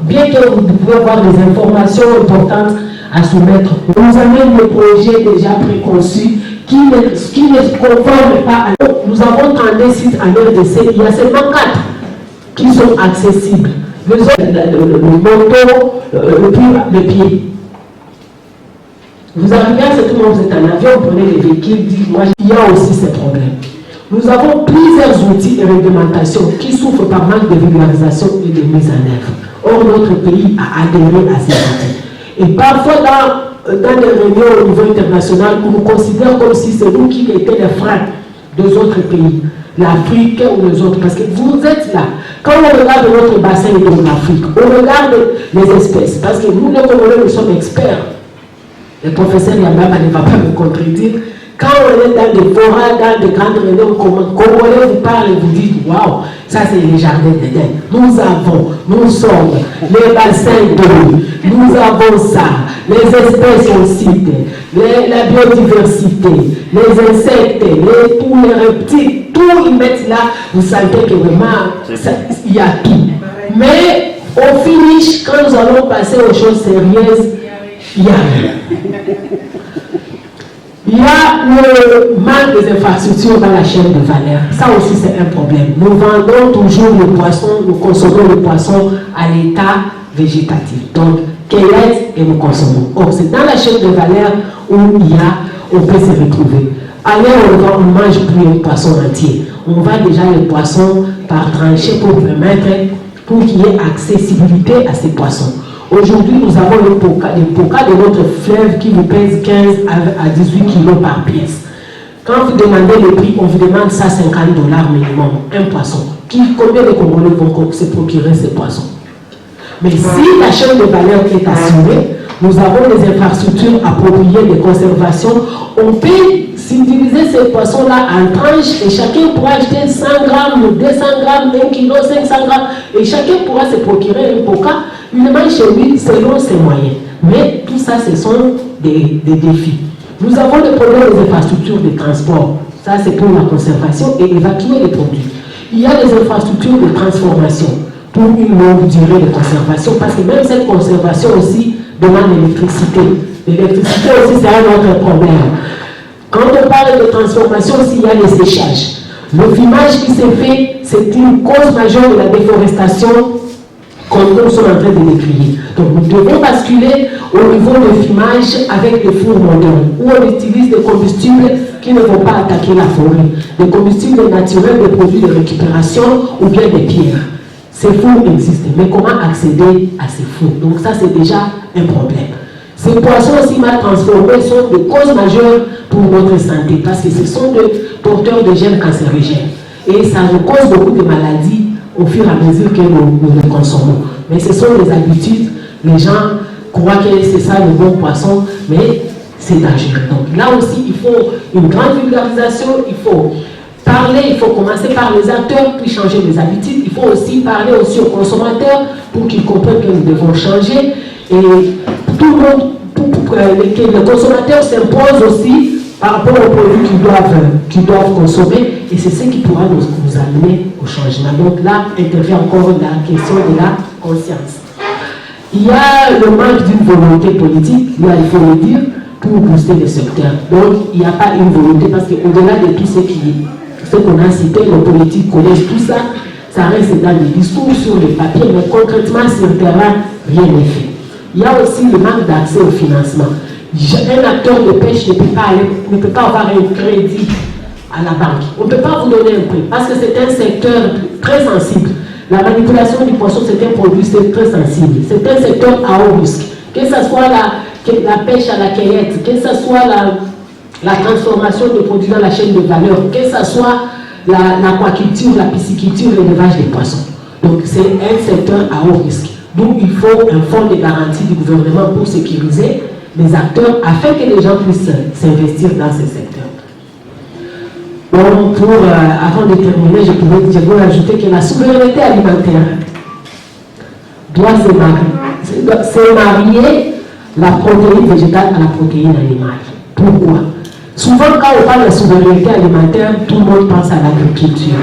Bien que vous pouvez avoir des informations importantes à soumettre, nous avons des projets déjà préconçus qui ne conforment pas à l'eau. Nous avons 32 sites en RDC, il y a seulement 4 qui sont accessibles. Le moto, le pied. Vous arrivez à ce moment, vous êtes en avion, vous prenez les véhicules, dites moi, il y a aussi ces problèmes. Nous avons plusieurs outils de réglementation qui souffrent par manque de vulgarisation et de mise en œuvre. Or, notre pays a adhéré à ces outils. Et parfois, dans des réunions au niveau international, on nous considère comme si c'est nous qui étions les freins des autres pays, l'Afrique ou les autres. Parce que vous êtes là. Quand on regarde notre bassin de l'Afrique, on regarde les espèces. Parce que nous, les Congolais, nous sommes experts. Le professeur Yamama ne va pas me contredire. Quand on est dans des forêts, dans des grandes réunions, Congolais vous parle et vous dites waouh, ça c'est les jardins d'Éden. Nous sommes les bassins d'eau, nous avons ça, les espèces on cite, la biodiversité, les insectes, tous les reptiles, tout ils mettent là, vous savez que vraiment il y a tout. Mais au finish, quand nous allons passer aux choses sérieuses, il n'y a rien. Il y a le manque des infrastructures dans la chaîne de valeur. Ça aussi, c'est un problème. Nous vendons toujours le poisson, nous consommons le poisson à l'état végétatif. Donc, cueillette et nous consommons. Or, c'est dans la chaîne de valeur où on peut se retrouver. Ailleurs, on ne mange plus un poisson entier. On vend déjà le poisson par tranchée pour permettre qu'il y ait accessibilité à ces poissons. Aujourd'hui, nous avons le poca de notre fleuve qui vous pèse 15 à 18 kg par pièce. Quand vous demandez le prix, on vous demande ça $50 minimum, un poisson. Combien de Congolais vont se procurer ces poissons? Mais si la chaîne de valeur est assurée, nous avons des infrastructures appropriées de conservation, on peut subdiviser ces poissons-là en tranches et chacun pourra acheter 100 grammes, 200 grammes, 1 kg, 500 grammes et chacun pourra se procurer un poca. Il demande chez lui selon ses moyens. Mais tout ça, ce sont des défis. Nous avons le problème des infrastructures de transport. Ça, c'est pour la conservation et évacuer les produits. Il y a les infrastructures de transformation pour une longue durée de conservation, parce que même cette conservation aussi demande l'électricité. L'électricité aussi, c'est un autre problème. Quand on parle de transformation aussi, il y a les séchages. Le fumage qui s'est fait, c'est une cause majeure de la déforestation comme nous sommes en train de décrire. Donc nous devons basculer au niveau de fumage avec des fours modernes, où on utilise des combustibles qui ne vont pas attaquer la forêt, des combustibles naturels, des produits de récupération ou bien des pierres. Ces fours existent, mais comment accéder à ces fours? Donc ça c'est déjà un problème. Ces poissons aussi mal transformés sont de causes majeures pour notre santé, parce que ce sont des porteurs de gènes cancérigènes. Et ça nous cause beaucoup de maladies au fur et à mesure que nous les consommons. Mais ce sont les habitudes. Les gens croient que c'est ça le bon poisson, mais c'est dangereux. Donc là aussi, il faut une grande vulgarisation, il faut parler, il faut commencer par les acteurs, puis changer les habitudes. Il faut aussi parler aussi aux consommateurs pour qu'ils comprennent que nous devons changer. Et tout le monde, que les consommateurs s'imposent aussi par rapport aux produits qu'ils doivent consommer, et c'est ce qui pourra nous amener au changement. Donc là, intervient encore la question de la conscience. Il y a le manque d'une volonté politique, là il faut le dire, pour booster le secteur. Donc il n'y a pas une volonté, parce qu'au-delà de tout ce qu'on a cité, les politiques connaissent tout ça, ça reste dans les discours, sur le papier, mais concrètement sur le terrain, rien n'est fait. Il y a aussi le manque d'accès au financement. Un acteur de pêche ne peut pas avoir un crédit à la banque. On ne peut pas vous donner un prêt parce que c'est un secteur très sensible. La manipulation du poisson, c'est un produit très sensible. C'est un secteur à haut risque. Que ce soit la pêche à la cueillette, que ce soit la transformation de produits dans la chaîne de valeur, que ce soit l'aquaculture, la pisciculture, l'élevage des poissons. Donc c'est un secteur à haut risque. Donc il faut un fonds de garantie du gouvernement pour sécuriser les acteurs afin que les gens puissent s'investir dans ces secteurs. Bon, avant de terminer, je voulais ajouter que la souveraineté alimentaire doit se marier la protéine végétale à la protéine animale. Pourquoi? Souvent, quand on parle de souveraineté alimentaire, tout le monde pense à l'agriculture.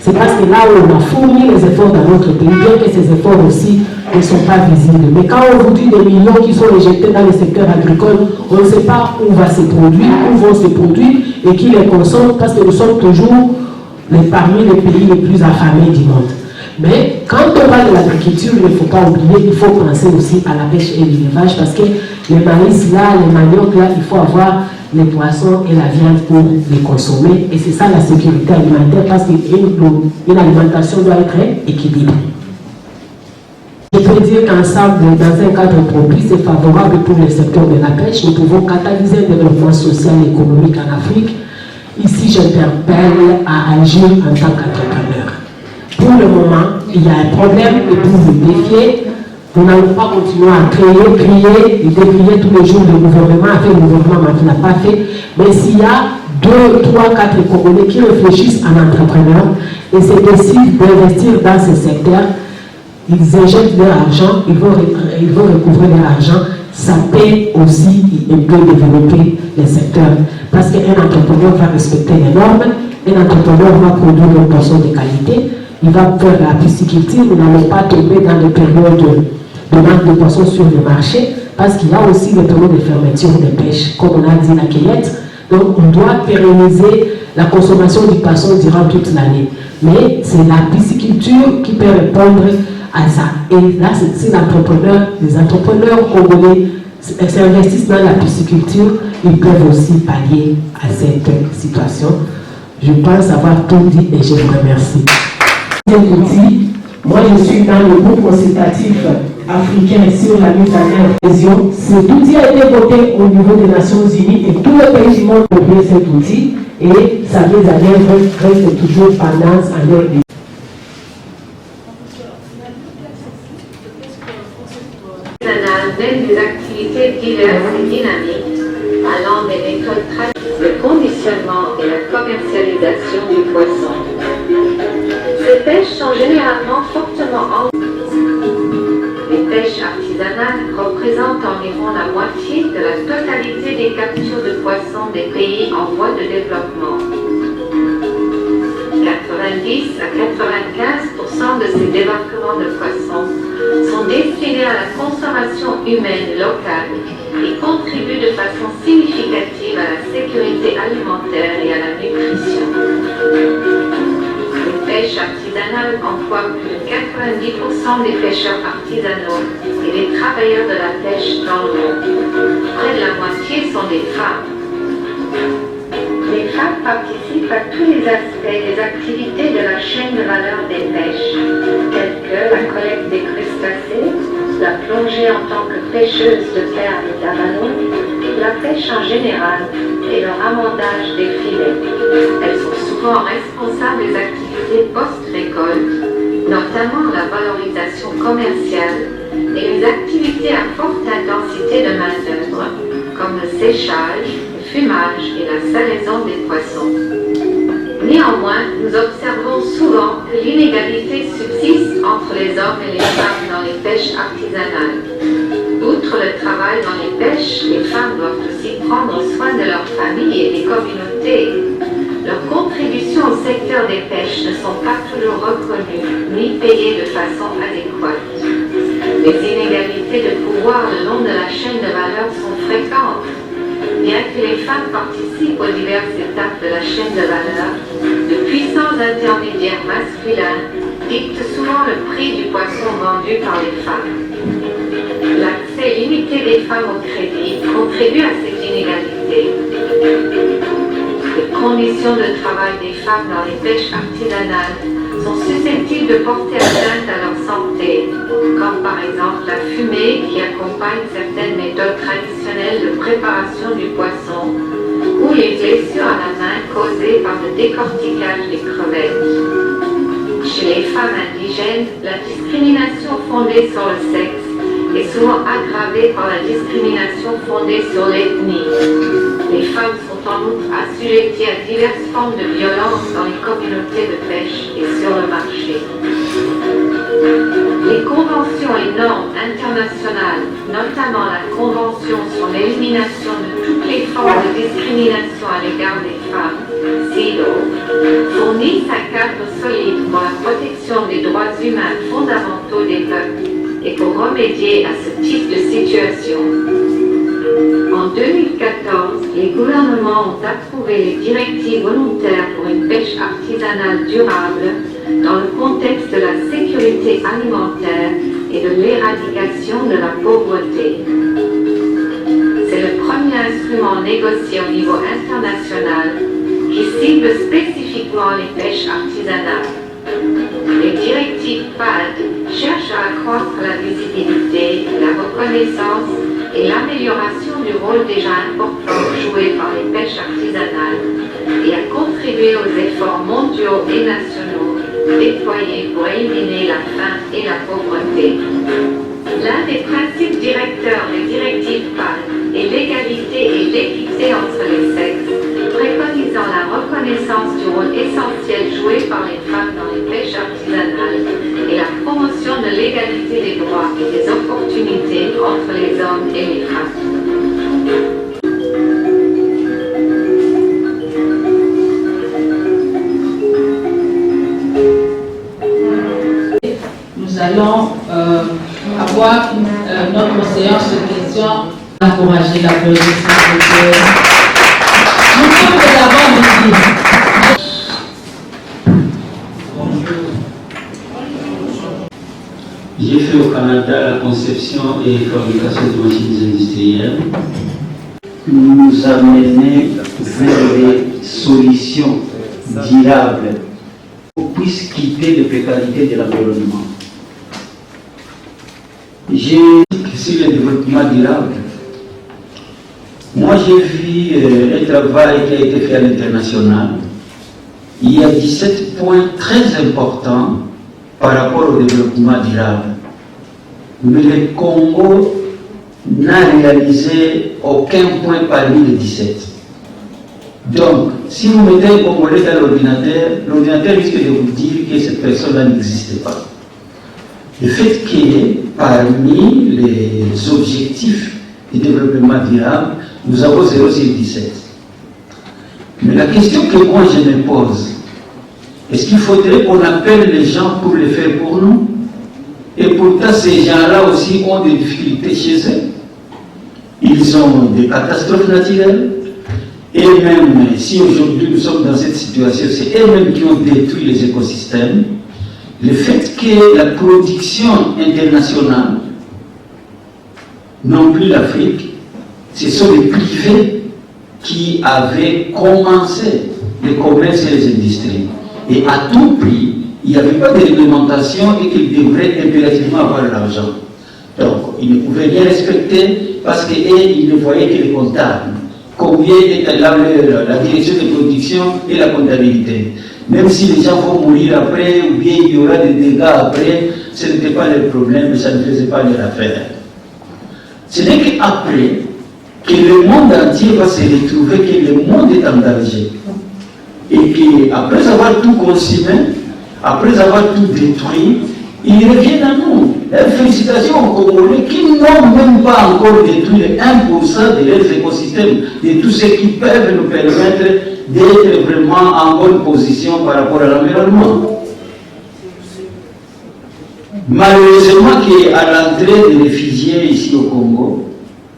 C'est parce que là où on a fourni les efforts dans notre pays, bien que ces efforts aussi ne sont pas visibles. Mais quand on vous dit des millions qui sont injectés dans le secteur agricole, on ne sait pas où va se produire, où vont se produire et qui les consomme, parce que nous sommes toujours parmi les pays les plus affamés du monde. Mais quand on parle de l'agriculture, il ne faut pas oublier, il faut penser aussi à la pêche et l'élevage, parce que le maïs là, le manioc là, il faut avoir les poissons et la viande pour les consommer. Et c'est ça la sécurité alimentaire, parce qu'une alimentation doit être équilibrée. Je peux dire qu'ensemble, dans un cadre propice et favorable pour le secteur de la pêche, nous pouvons catalyser le développement social et économique en Afrique. Ici, j'interpelle à agir en tant qu'entrepreneur. Pour le moment, il y a un problème et pour le défier, nous n'allons pas continuer à crier et décrier tous les jours le gouvernement a fait, le gouvernement ne l'a pas fait. Mais s'il y a 2, 3, 4 Congolais qui réfléchissent en entrepreneur et se décident d'investir dans ce secteur, ils injectent leur argent, ils vont recouvrir leur argent, ça paie aussi et peut développer les secteurs. Parce qu'un entrepreneur va respecter les normes, un entrepreneur va produire une poisson de qualité, il va faire la pisciculture, nous n'allons pas tomber dans des périodes de manque de poissons sur le marché, parce qu'il y a aussi des périodes de fermeture des pêches, comme on a dit la cueillette. Donc on doit pérenniser la consommation du poisson durant toute l'année. Mais c'est la pisciculture qui peut répondre à ça. Et là, si les entrepreneurs congolais s'investissent dans la pisciculture, ils peuvent aussi pallier à cette situation. Je pense avoir tout dit et je vous remercie. Moi, je suis dans le groupe consultatif africain sur la mise en œuvre des visions. Cet outil a été voté au niveau des Nations Unies et tous les pays du monde ont oublié cet outil et sa mise en œuvre reste toujours pendance en leur vie. Mène des activités diverses et dynamiques allant des méthodes traditionnelles, le conditionnement et la commercialisation du poisson. Ces pêches sont généralement fortement Les pêches artisanales représentent environ la moitié de la totalité des captures de poissons des pays en voie de développement. 90 à 95% de ces débarquements de poissons sont destinés à la consommation humaine locale et contribuent de façon significative à la sécurité alimentaire et à la nutrition. Les pêches artisanales emploient plus de 90% des pêcheurs artisanaux et des travailleurs de la pêche dans le monde. Près de la moitié sont des femmes. Les femmes participent à tous les aspects des activités de la chaîne de valeur des pêches, telles que la collecte des crustacés, la plongée en tant que pêcheuse de perles et d'abalone, la pêche en général et le ramassage des filets. Elles sont souvent responsables des activités post-récolte, notamment la valorisation commerciale et les activités à forte intensité de main-d'œuvre, comme le séchage, fumage et la salaison des poissons. Néanmoins, nous observons souvent que l'inégalité subsiste entre les hommes et les femmes dans les pêches artisanales. Outre le travail dans les pêches, les femmes doivent aussi prendre soin de leur famille et des communautés. Leurs contributions au secteur des pêches ne sont pas toujours reconnues ni payées de façon adéquate. Les inégalités de pouvoir le long de la chaîne de valeur sont fréquentes. Bien que les femmes participent aux diverses étapes de la chaîne de valeur, de puissants intermédiaires masculins dictent souvent le prix du poisson vendu par les femmes. L'accès limité des femmes au crédit contribue à cette inégalité. Les conditions de travail des femmes dans les pêches artisanales sont susceptibles de porter atteinte à leur santé, comme par exemple la fumée qui accompagne certaines méthodes traditionnelles de préparation du poisson, ou les blessures à la main causées par le décortiquage des crevettes. Chez les femmes indigènes, la discrimination fondée sur le sexe est souvent aggravée par la discrimination fondée sur l'ethnie. Les femmes sont en outre assujetties à diverses formes de violence dans les communautés de pêche et sur le marché. Les conventions et normes internationales, notamment la Convention sur l'élimination de toutes les formes de discrimination à l'égard des femmes, CEDAW, fournissent fournissent un cadre solide pour la protection des droits humains fondamentaux des peuples et pour remédier à ce type de situation. En 2014, les gouvernements ont approuvé les directives volontaires pour une pêche artisanale durable dans le contexte de la sécurité alimentaire et de l'éradication de la pauvreté. C'est le premier instrument négocié au niveau international qui cible spécifiquement les pêches artisanales. Les directives PAD cherchent à accroître la visibilité, la reconnaissance et l'amélioration du rôle déjà important joué par les pêches artisanales et à contribuer aux efforts mondiaux et nationaux déployés pour éliminer la faim et la pauvreté. L'un des principes directeurs des directives PAD est l'égalité et l'équité entre les sexes, préconisant la reconnaissance du rôle essentiel joué par les femmes dans les pêches artisanales et la promotion de l'égalité des droits et des opportunités entre les hommes et les femmes. Nous allons avoir notre séance de questions. Encourager la politique. Nous sommes d'abord ici. J'ai fait au Canada la conception et fabrication de machines industrielles. Nous amener vers des solutions durables pour qu'on puisse quitter les précarités de l'environnement. J'ai sur le développement durable. Moi, j'ai vu un travail qui a été fait à l'international. Il y a 17 points très importants par rapport au développement durable. Mais le Congo n'a réalisé aucun point parmi les 17. Donc, si vous mettez un Congolais dans l'ordinateur risque de vous dire que cette personne-là n'existe pas. Le fait que parmi les objectifs du développement durable, nous avons 0 sur 17. Mais la question que moi je me pose, est-ce qu'il faudrait qu'on appelle les gens pour le faire pour nous? Et pourtant, ces gens-là aussi ont des difficultés chez eux. Ils ont des catastrophes naturelles. Et même si aujourd'hui nous sommes dans cette situation, c'est eux-mêmes qui ont détruit les écosystèmes. Le fait que la production internationale, non plus l'Afrique, ce sont les privés qui avaient commencé le commerce et les industries. Et à tout prix, il n'y avait pas de réglementation et qu'ils devraient impérativement avoir l'argent. Donc, ils ne pouvaient rien respecter parce qu'ils ne voyaient que les comptables. Combien est la direction de production et la comptabilité. Même si les gens vont mourir après, ou bien il y aura des dégâts après, ce n'était pas leur problème, mais ça ne faisait pas leur affaire. Ce n'est qu'après que le monde entier va se retrouver que le monde est en danger. Et qu'après avoir tout consumé, après avoir tout détruit, ils reviennent à nous. Félicitations aux Congolais qui n'ont même pas encore détruit 1% de leurs écosystèmes, de tout ce qui peuvent nous permettre d'être vraiment en bonne position par rapport à l'environnement. Malheureusement qu'à l'entrée des réfugiés ici au Congo,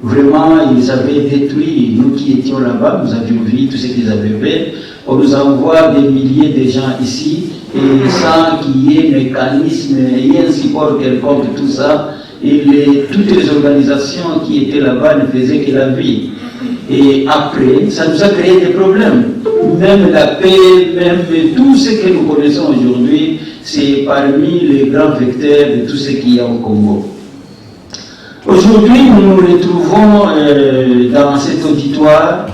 vraiment ils avaient détruit, nous qui étions là-bas, nous avions vu tout ce qu'ils avaient fait. On nous envoie des milliers de gens ici, et sans qu'il y ait un mécanisme, il y ait un support quelconque, tout ça, et toutes les organisations qui étaient là-bas ne faisaient que la vie. Et après, ça nous a créé des problèmes. Même la paix, même tout ce que nous connaissons aujourd'hui, c'est parmi les grands vecteurs de tout ce qu'il y a au Congo. Aujourd'hui, nous nous retrouvons dans cet auditoire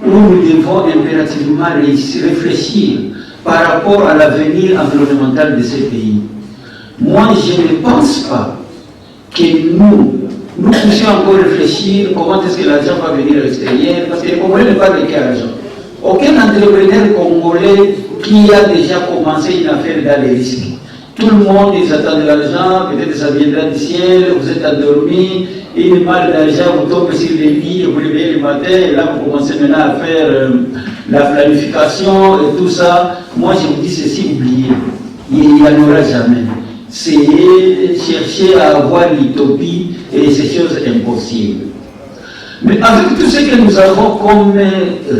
où nous devons impérativement réfléchir par rapport à l'avenir environnemental de ces pays. Moi, je ne pense pas que nous puissions encore réfléchir comment est-ce que l'argent va venir à l'extérieur, parce que les Congolais ne parlent qu'argent. Aucun entrepreneur congolais qui a déjà commencé une affaire dans les risques. Tout le monde, ils attendent de l'argent, peut-être ça viendra du ciel, vous êtes endormis, une malle d'argent, vous tombez sur les lits, vous levez le matin, et là vous commencez maintenant à faire la planification et tout ça. Moi je vous dis ceci, oubliez, il n'y en aura jamais. C'est chercher à avoir l'utopie et ces choses impossibles. Mais avec tout ce que nous avons comme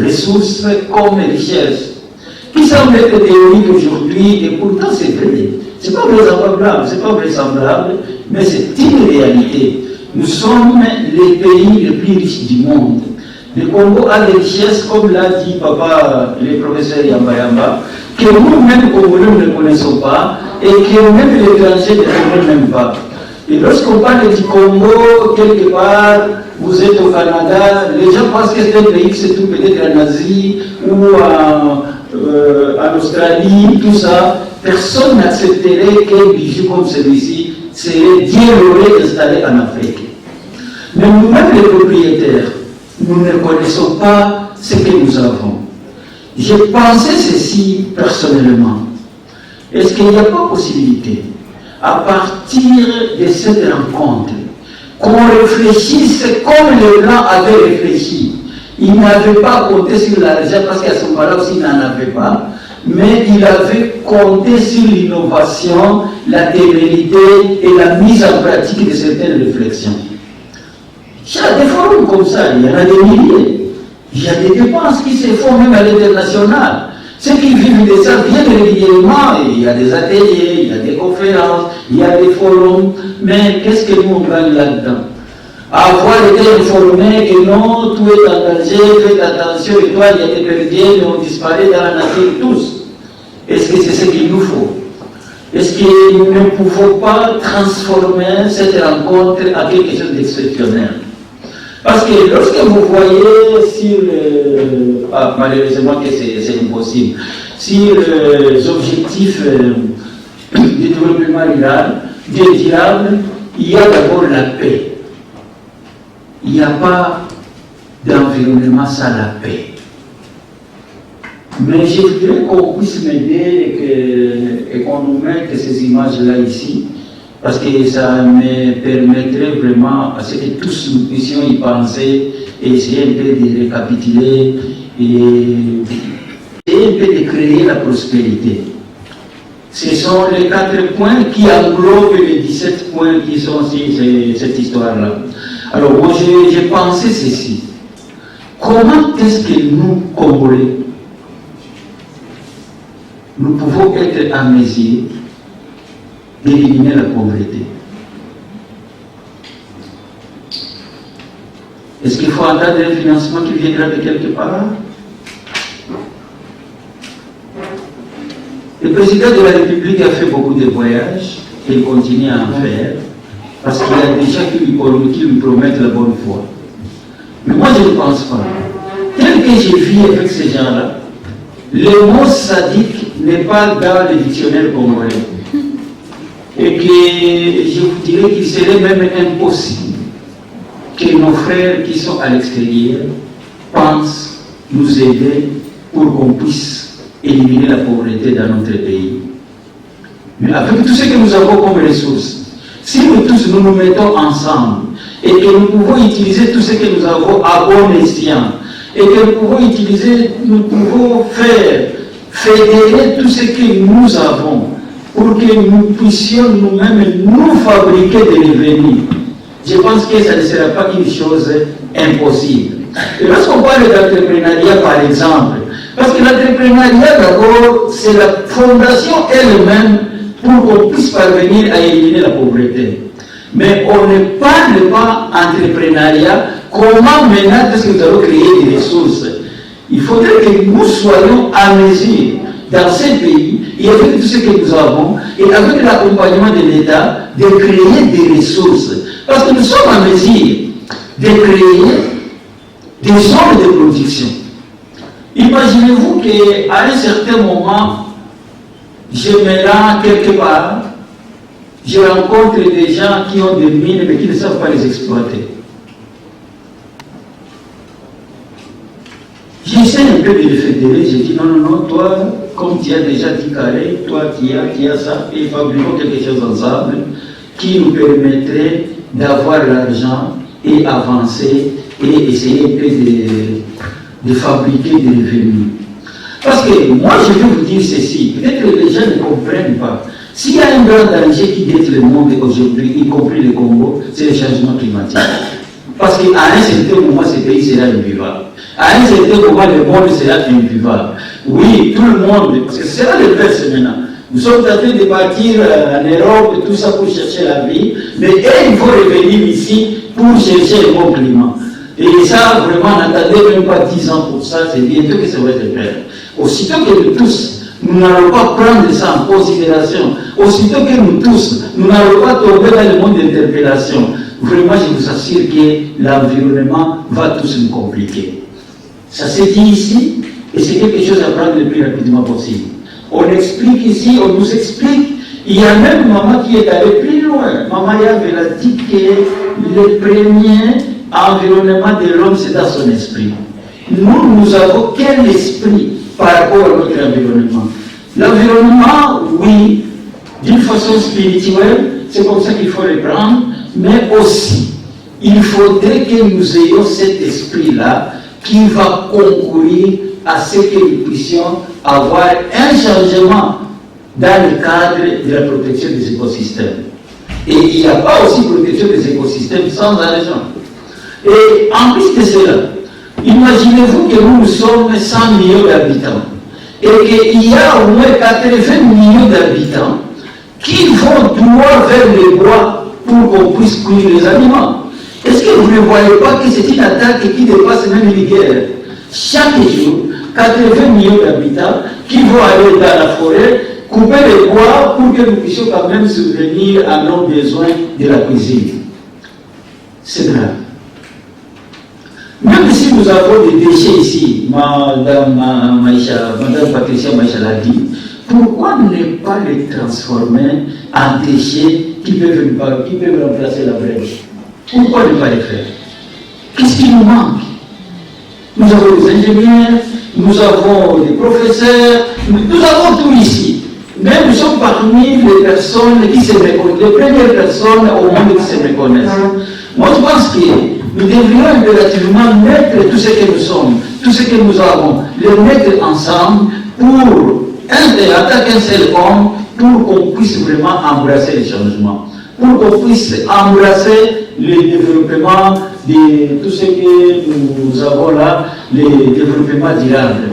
ressources, comme richesses, qui semble être théorique aujourd'hui, et pourtant c'est vrai. C'est pas vraisemblable, c'est pas vraisemblable, mais c'est une réalité. Nous sommes les pays les plus riches du monde. Le Congo a des richesses, comme l'a dit papa, le professeur Yamba Yamba, que nous-mêmes Congolais ne connaissons pas et que même les étrangers ne connaissent même pas. Et lorsqu'on parle du Congo, quelque part, vous êtes au Canada, les gens pensent que c'est un pays qui se trouve peut-être en Asie ou en Australie, tout ça. Personne n'accepterait qu'un bijou comme celui-ci serait bien loré installé en Afrique. Mais nous-mêmes les propriétaires, nous ne connaissons pas ce que nous avons. J'ai pensé ceci personnellement. Est-ce qu'il n'y a pas possibilité, à partir de cette rencontre, qu'on réfléchisse comme les Blancs avaient réfléchi? Ils n'avaient pas compté sur l'argent parce qu'à ce moment-là aussi ils n'en avaient pas, mais ils avaient compté sur l'innovation, la témérité et la mise en pratique de certaines réflexions. Il y a des forums comme ça, il y en a des milliers. Il y a des dépenses qui se font même à l'international. Ceux qui vivent de ça viennent régulièrement, et il y a des ateliers, il y a des conférences, il y a des forums, mais qu'est-ce que nous on gagne là-dedans? Avoir été informé que non, tout est en danger, faites attention, et toi il y a des perdiens, mais on disparaît dans la nature tous. Est-ce que c'est ce qu'il nous faut? Est-ce que nous ne pouvons pas transformer cette rencontre en quelque chose d'exceptionnel? Parce que lorsque vous voyez sur malheureusement que c'est impossible, sur les objectifs du développement durable, il y a d'abord la paix. Il n'y a pas d'environnement sans la paix. Mais je voudrais qu'on puisse m'aider et qu'on nous mette ces images-là ici, parce que ça me permettrait vraiment à ce que tous nous puissions y penser et essayer un peu de récapituler et un peu de créer la prospérité. Ce sont les 4 points qui englobent les 17 points qui sont sur cette histoire-là. Alors moi j'ai pensé ceci. Comment est-ce que nous, Congolais, nous pouvons être en mesure d'éliminer la pauvreté? Est-ce qu'il faut attendre un financement qui viendra de quelque part? Le président de la République a fait beaucoup de voyages et il continue à en faire parce qu'il y a des gens qui lui promettent la bonne foi. Mais moi je ne pense pas. Tel que je vis avec ces gens-là, le mot sadique n'est pas dans le dictionnaire congolais. Et que je vous dirais qu'il serait même impossible que nos frères qui sont à l'extérieur pensent nous aider pour qu'on puisse éliminer la pauvreté dans notre pays. Mais avec tout ce que nous avons comme ressources, si nous tous nous mettons ensemble et que nous pouvons utiliser tout ce que nous avons à bon escient et que nous pouvons fédérer tout ce que nous avons pour que nous puissions nous-mêmes nous fabriquer des revenus, je pense que ça ne sera pas une chose impossible. Et lorsqu'on parle d'entrepreneuriat par exemple, parce que l'entrepreneuriat d'abord c'est la fondation elle-même pour qu'on puisse parvenir à éliminer la pauvreté. Mais on ne parle pas entrepreneuriat, comment maintenant est-ce que nous allons créer des ressources? Il faudrait que nous soyons à mesure dans ces pays, et avec tout ce que nous avons, et avec l'accompagnement de l'État, de créer des ressources. Parce que nous sommes à mesure de créer des zones de production. Imaginez-vous qu'à un certain moment, je me rends quelque part, je rencontre des gens qui ont des mines mais qui ne savent pas les exploiter. J'essaie un peu de les fédérer, je dis non, toi, comme tu as déjà dit carré, toi tu as ça, et fabriquons quelque chose ensemble qui nous permettrait d'avoir l'argent et avancer et essayer un peu de fabriquer des revenus. Parce que moi, je vais vous dire ceci, peut-être que les gens ne comprennent pas. S'il y a un grand danger qui guette le monde aujourd'hui, y compris le Congo, c'est le changement climatique. Parce qu'à un certain moment, ce pays sera invivable. À un certain moment, le monde sera invivable. Oui, tout le monde, parce que c'est là le fait maintenant. Nous sommes en train de partir en Europe et tout ça pour chercher la vie, mais il faut revenir ici pour chercher le bon climat. Et ça, vraiment, n'attendez même pas 10 ans pour ça, c'est bientôt que ça va se faire. Aussitôt que nous tous, nous n'allons pas prendre ça en considération, aussitôt que nous tous, nous n'allons pas tomber dans le monde d'interpellation, vraiment, je vous assure que l'environnement va tous nous compliquer. Ça s'est dit ici, et c'est quelque chose à prendre le plus rapidement possible. On explique ici, on nous explique. Il y a même maman qui est allée plus loin. Maman Yahvé a dit que le premier environnement de l'homme, c'est dans son esprit. Nous avons quel esprit par rapport à notre environnement? L'environnement, oui, d'une façon spirituelle, c'est comme ça qu'il faut le prendre, mais aussi, il faudrait que nous ayons cet esprit-là qui va concourir à ce que nous puissions avoir un changement dans le cadre de la protection des écosystèmes. Et il n'y a pas aussi protection des écosystèmes sans argent. Et en plus de cela, imaginez-vous que nous sommes 100 millions d'habitants et qu'il y a au moins 80 millions d'habitants qui vont droit vers les bois pour qu'on puisse cuire les aliments. Est-ce que vous ne voyez pas que c'est une attaque qui dépasse même une guerre? Chaque jour, 80 millions d'habitants qui vont aller dans la forêt, couper les bois pour que nous puissions quand même subvenir à nos besoins de la cuisine. C'est grave. Même si nous avons des déchets ici, Madame Patricia Maïcha l'a dit, pourquoi ne pas les transformer en déchets qui peuvent remplacer la brèche? Pourquoi ne pas les faire? Qu'est-ce qui nous manque? Nous avons des ingénieurs, nous avons des professeurs, nous avons tout ici. Mais nous sommes parmi les personnes qui se reconnaissent, les premières personnes au monde qui se reconnaissent. Moi, je pense que nous devrions impérativement mettre tout ce que nous sommes, tout ce que nous avons, les mettre ensemble pour, en tant qu'un seul homme, pour qu'on puisse vraiment embrasser les changements, pour qu'on puisse embrasser le développement de tout ce que nous avons là, le développement durable.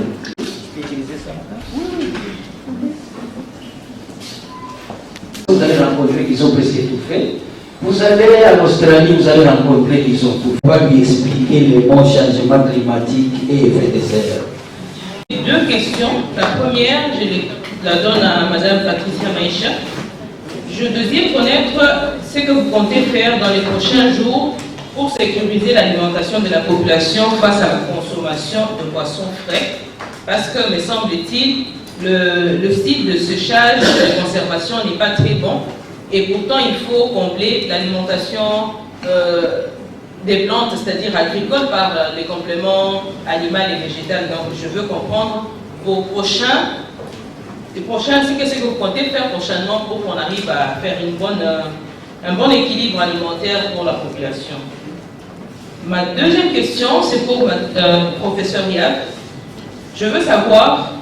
Vous allez rencontrer qu'ils ont presque tout fait. Vous allez en Australie, vous allez rencontrer qu'ils ont tout fait. On va lui expliquer le bon changement climatique et effet de serre. Deux questions. La première, je la donne à Madame Patricia Maïcha. Je désire connaître ce que vous comptez faire dans les prochains jours pour sécuriser l'alimentation de la population face à la consommation de poissons frais. Parce que, me semble-t-il, le style de séchage et de conservation n'est pas très bon. Et pourtant, il faut combler l'alimentation des plantes, c'est-à-dire agricoles, par les compléments animaux et végétaux. Donc, je veux comprendre vos prochains, ce que vous comptez faire prochainement pour qu'on arrive à faire un bon équilibre alimentaire pour la population. Ma deuxième question, c'est pour professeur Yahvé. Je veux savoir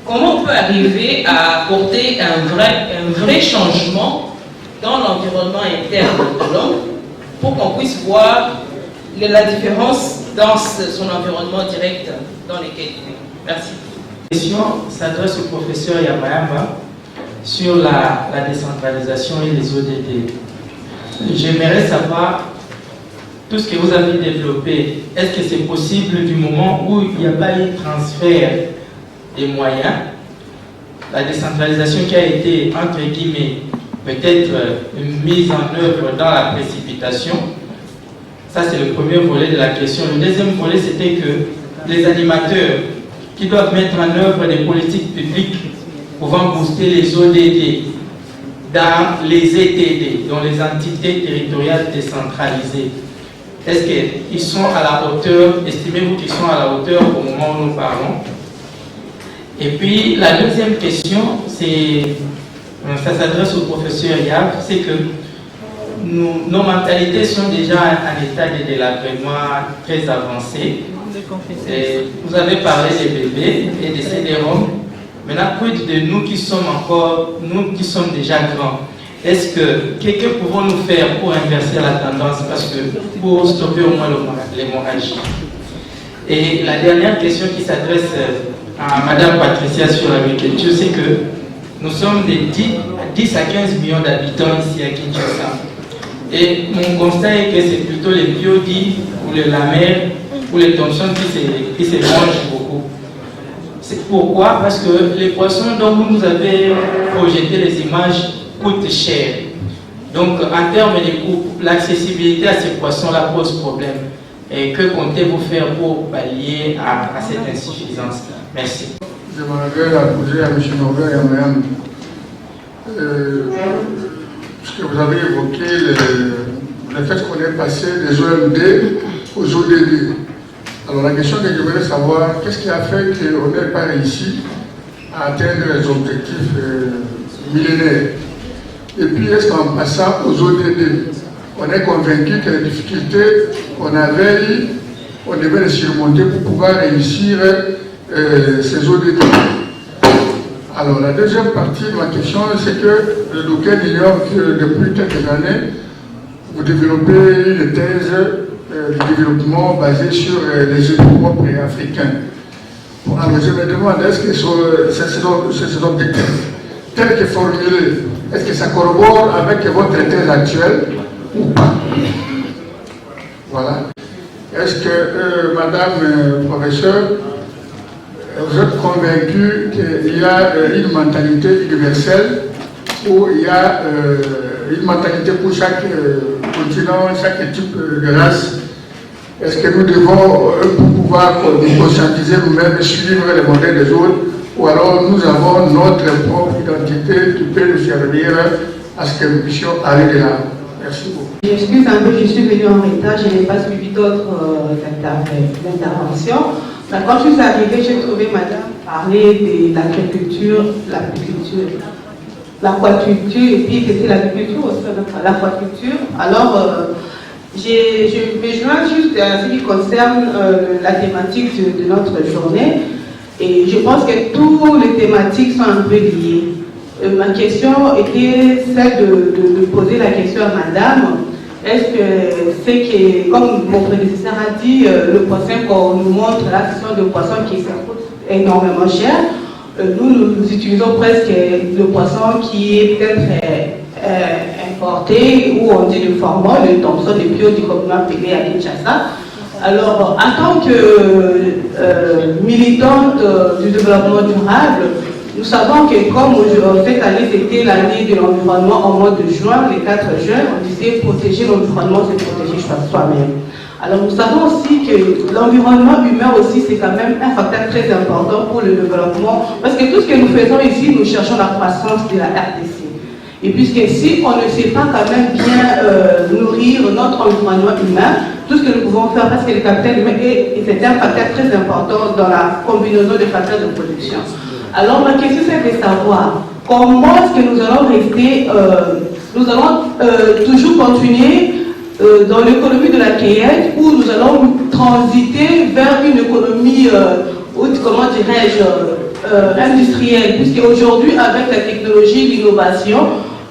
comment on peut arriver à apporter un vrai changement dans l'environnement interne de l'homme pour qu'on puisse voir la différence dans son environnement direct dans lequel il vit. Merci. La question s'adresse au professeur Yamayamba sur la décentralisation et les ODD. J'aimerais savoir tout ce que vous avez développé. Est-ce que c'est possible du moment où il n'y a pas eu transfert des moyens, la décentralisation qui a été, entre guillemets, peut-être mise en œuvre dans la précipitation? Ça, c'est le premier volet de la question. Le deuxième volet, c'était que les animateurs qui doivent mettre en œuvre des politiques publiques pouvant booster les ODD dans les ETD, dans les entités territoriales décentralisées. Est-ce qu'ils sont à la hauteur, estimez-vous qu'ils sont à la hauteur au moment où nous parlons? Et puis, la deuxième question, ça s'adresse au professeur Yahvé, c'est que nos mentalités sont déjà en état de délabrement très avancé. Et vous avez parlé des bébés et des CD-ROM. Maintenant, quid de nous qui sommes déjà grands? Est-ce que pouvons-nous faire pour inverser la tendance, pour stopper au moins l'hémorragie? Et la dernière question qui s'adresse à Madame Patricia sur l'agriculture, c'est que nous sommes de 10 à 15 millions d'habitants ici à Kinshasa. Et mon constat est que c'est plutôt les biodis ou les lamères ou les Thomson qui se mangent beaucoup. C'est pourquoi? Parce que les poissons dont vous nous avez projeté les images coûtent cher. Donc en termes de coût, l'accessibilité à ces poissons-là pose problème. Et que comptez-vous faire pour pallier à cette insuffisance? Merci. Je m'avais la poser à M. Norbert et à Mme. Ce que vous avez évoqué, le fait qu'on est passé des OMD aux ODD. Alors la question que je voudrais savoir, qu'est-ce qui a fait qu'on n'ait pas réussi à atteindre les objectifs millénaires? Et puis est-ce qu'en passant aux ODD, on est convaincu que les difficultés qu'on avait eues, on devait les surmonter pour pouvoir réussir ces ODD? Alors la deuxième partie de ma question, c'est que d'aucuns ignorent que depuis quelques années, vous développez une thèse de développement basée sur les éléments africains. Alors je me demande, est-ce que ces objectifs tels que formulés, est-ce que ça corrobore avec votre thèse actuelle ou pas? Voilà. Est-ce que, Madame professeure, vous êtes convaincu qu'il y a une mentalité universelle où il y a une mentalité pour chaque continent, chaque type de race? Est-ce que nous devons, pour pouvoir nous conscientiser nous-mêmes et suivre les modèles des autres, ou alors nous avons notre propre identité qui peut nous servir à ce que nous puissions aller de là? Merci beaucoup. J'excuse un peu, je suis venue en retard, je n'ai pas suivi d'autres interventions. Mais quand je suis arrivée, j'ai trouvé madame parler de l'agriculture, l'aquaculture, et puis c'était l'agriculture aussi, l'aquaculture. Alors, je me joins juste à ce qui concerne la thématique de notre journée. Et je pense que toutes les thématiques sont un peu liées. Ma question était celle de poser la question à madame. Est-ce que c'est que, comme mon prédécesseur a dit, le poisson qu'on nous montre là, ce sont des poissons qui coûtent énormément cher. Nous utilisons presque le poisson qui est peut-être importé, ou on dit le format, le Thomson, le biodis comme on appelé à Kinshasa. Alors, en tant que militante du développement durable, nous savons que comme cette année c'était l'année de l'environnement au mois de juin, le 4 juin, on disait protéger l'environnement, c'est protéger soi-même. Alors nous savons aussi que l'environnement humain aussi c'est quand même un facteur très important pour le développement, parce que tout ce que nous faisons ici, nous cherchons la croissance de la RDC. Et puisque si on ne sait pas quand même bien nourrir notre environnement humain, tout ce que nous pouvons faire, parce que le capital humain c'est un facteur très important dans la combinaison des facteurs de production. Alors ma question c'est de savoir comment est-ce que nous allons rester, nous allons toujours continuer dans l'économie de la cueillette, où nous allons transiter vers une économie, comment dirais-je, industrielle, puisque aujourd'hui avec la technologie, l'innovation,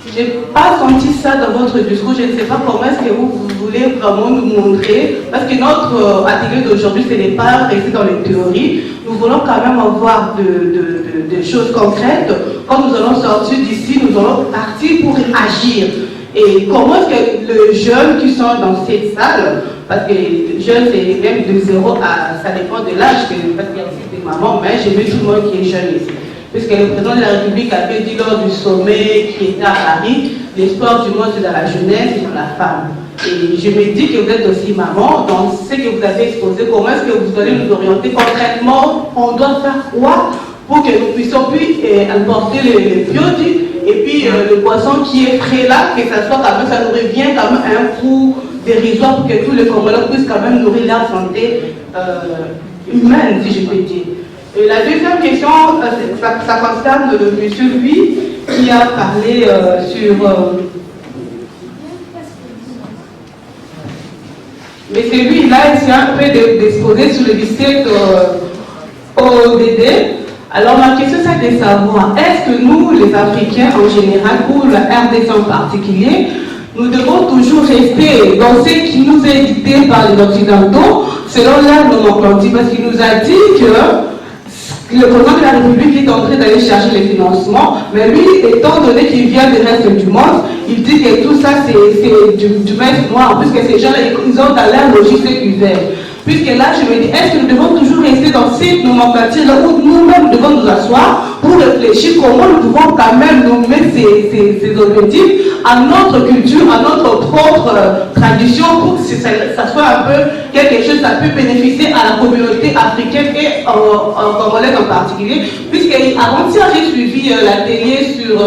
je n'ai pas senti ça dans votre discours. Je ne sais pas comment est-ce que vous voulez vraiment nous montrer, parce que notre atelier d'aujourd'hui, ce n'est pas rester dans les théories. Nous voulons quand même avoir des choses concrètes. Quand nous allons sortir d'ici, nous allons partir pour agir. Et comment est-ce que les jeunes qui sont dans cette salle, parce que les jeunes c'est même de 0 à, ça dépend de l'âge, parce qu'il y a aussi des mamans, mais j'ai vu tout le monde qui est jeune ici. Puisque le président de la République avait dit lors du sommet qui était à Paris, l'espoir du monde c'est dans la jeunesse et dans la femme. Et je me dis que vous êtes aussi maman, donc ce que vous avez exposé, comment est-ce que vous allez nous orienter concrètement, on doit faire quoi pour que nous puissions plus importer les biodis et puis le poisson qui est frais là, que ça soit quand même, ça nous revient quand même à un coût dérisoire pour que tous les Congolais puissent quand même nourrir leur santé humaine, si je peux dire. Et la deuxième question, ça concerne le monsieur Louis qui a parlé sur Mais c'est lui, il a essayé un peu d'exposer sur le district ODD. Alors ma question c'est de savoir, est-ce que nous, les Africains en général, ou la RDC en particulier, nous devons toujours rester dans ce qui nous est dicté par les Occidentaux, selon leur nomenclature, parce qu'il nous a dit que le président de la République est en train d'aller chercher les financements, mais lui, étant donné qu'il vient du reste du monde, il dit que tout ça c'est du maître noir, puisque ces gens-là, ils ont dans leur logique séculaire. Puisque là, je me dis, est-ce que nous devons toujours rester dans cette nomenclature-là où nous-mêmes devons nous asseoir pour réfléchir comment nous pouvons quand même nous mettre ces objectifs à notre culture, à notre propre tradition pour que ça soit un peu quelque chose, ça peut bénéficier à la communauté africaine et en congolaise en particulier. Puisqu'avant-hier, j'ai suivi l'atelier sur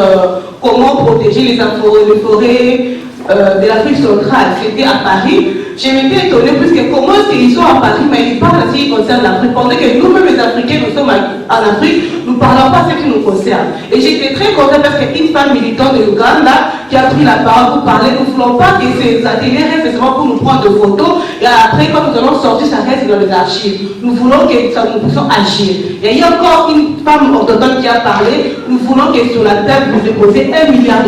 comment protéger les forêts de l'Afrique centrale. C'était à Paris. Je m'étais étonnée puisque comment est-ce qu'ils sont à Paris, mais ils parlent de ce qui concerne l'Afrique. Pendant que nous-mêmes les Africains, nous sommes en Afrique, nous ne parlons pas de ce qui nous concerne. Et j'étais très contente parce qu'une femme militante de Uganda qui a pris la parole pour parler, nous ne voulons pas que ces ateliers restent seulement pour nous prendre de photos et après quand nous allons sortir, ça reste dans les archives. Nous voulons que nous puissions agir. Et il y a encore une femme autochtone qui a parlé, nous voulons que sur la table vous déposez $1 milliard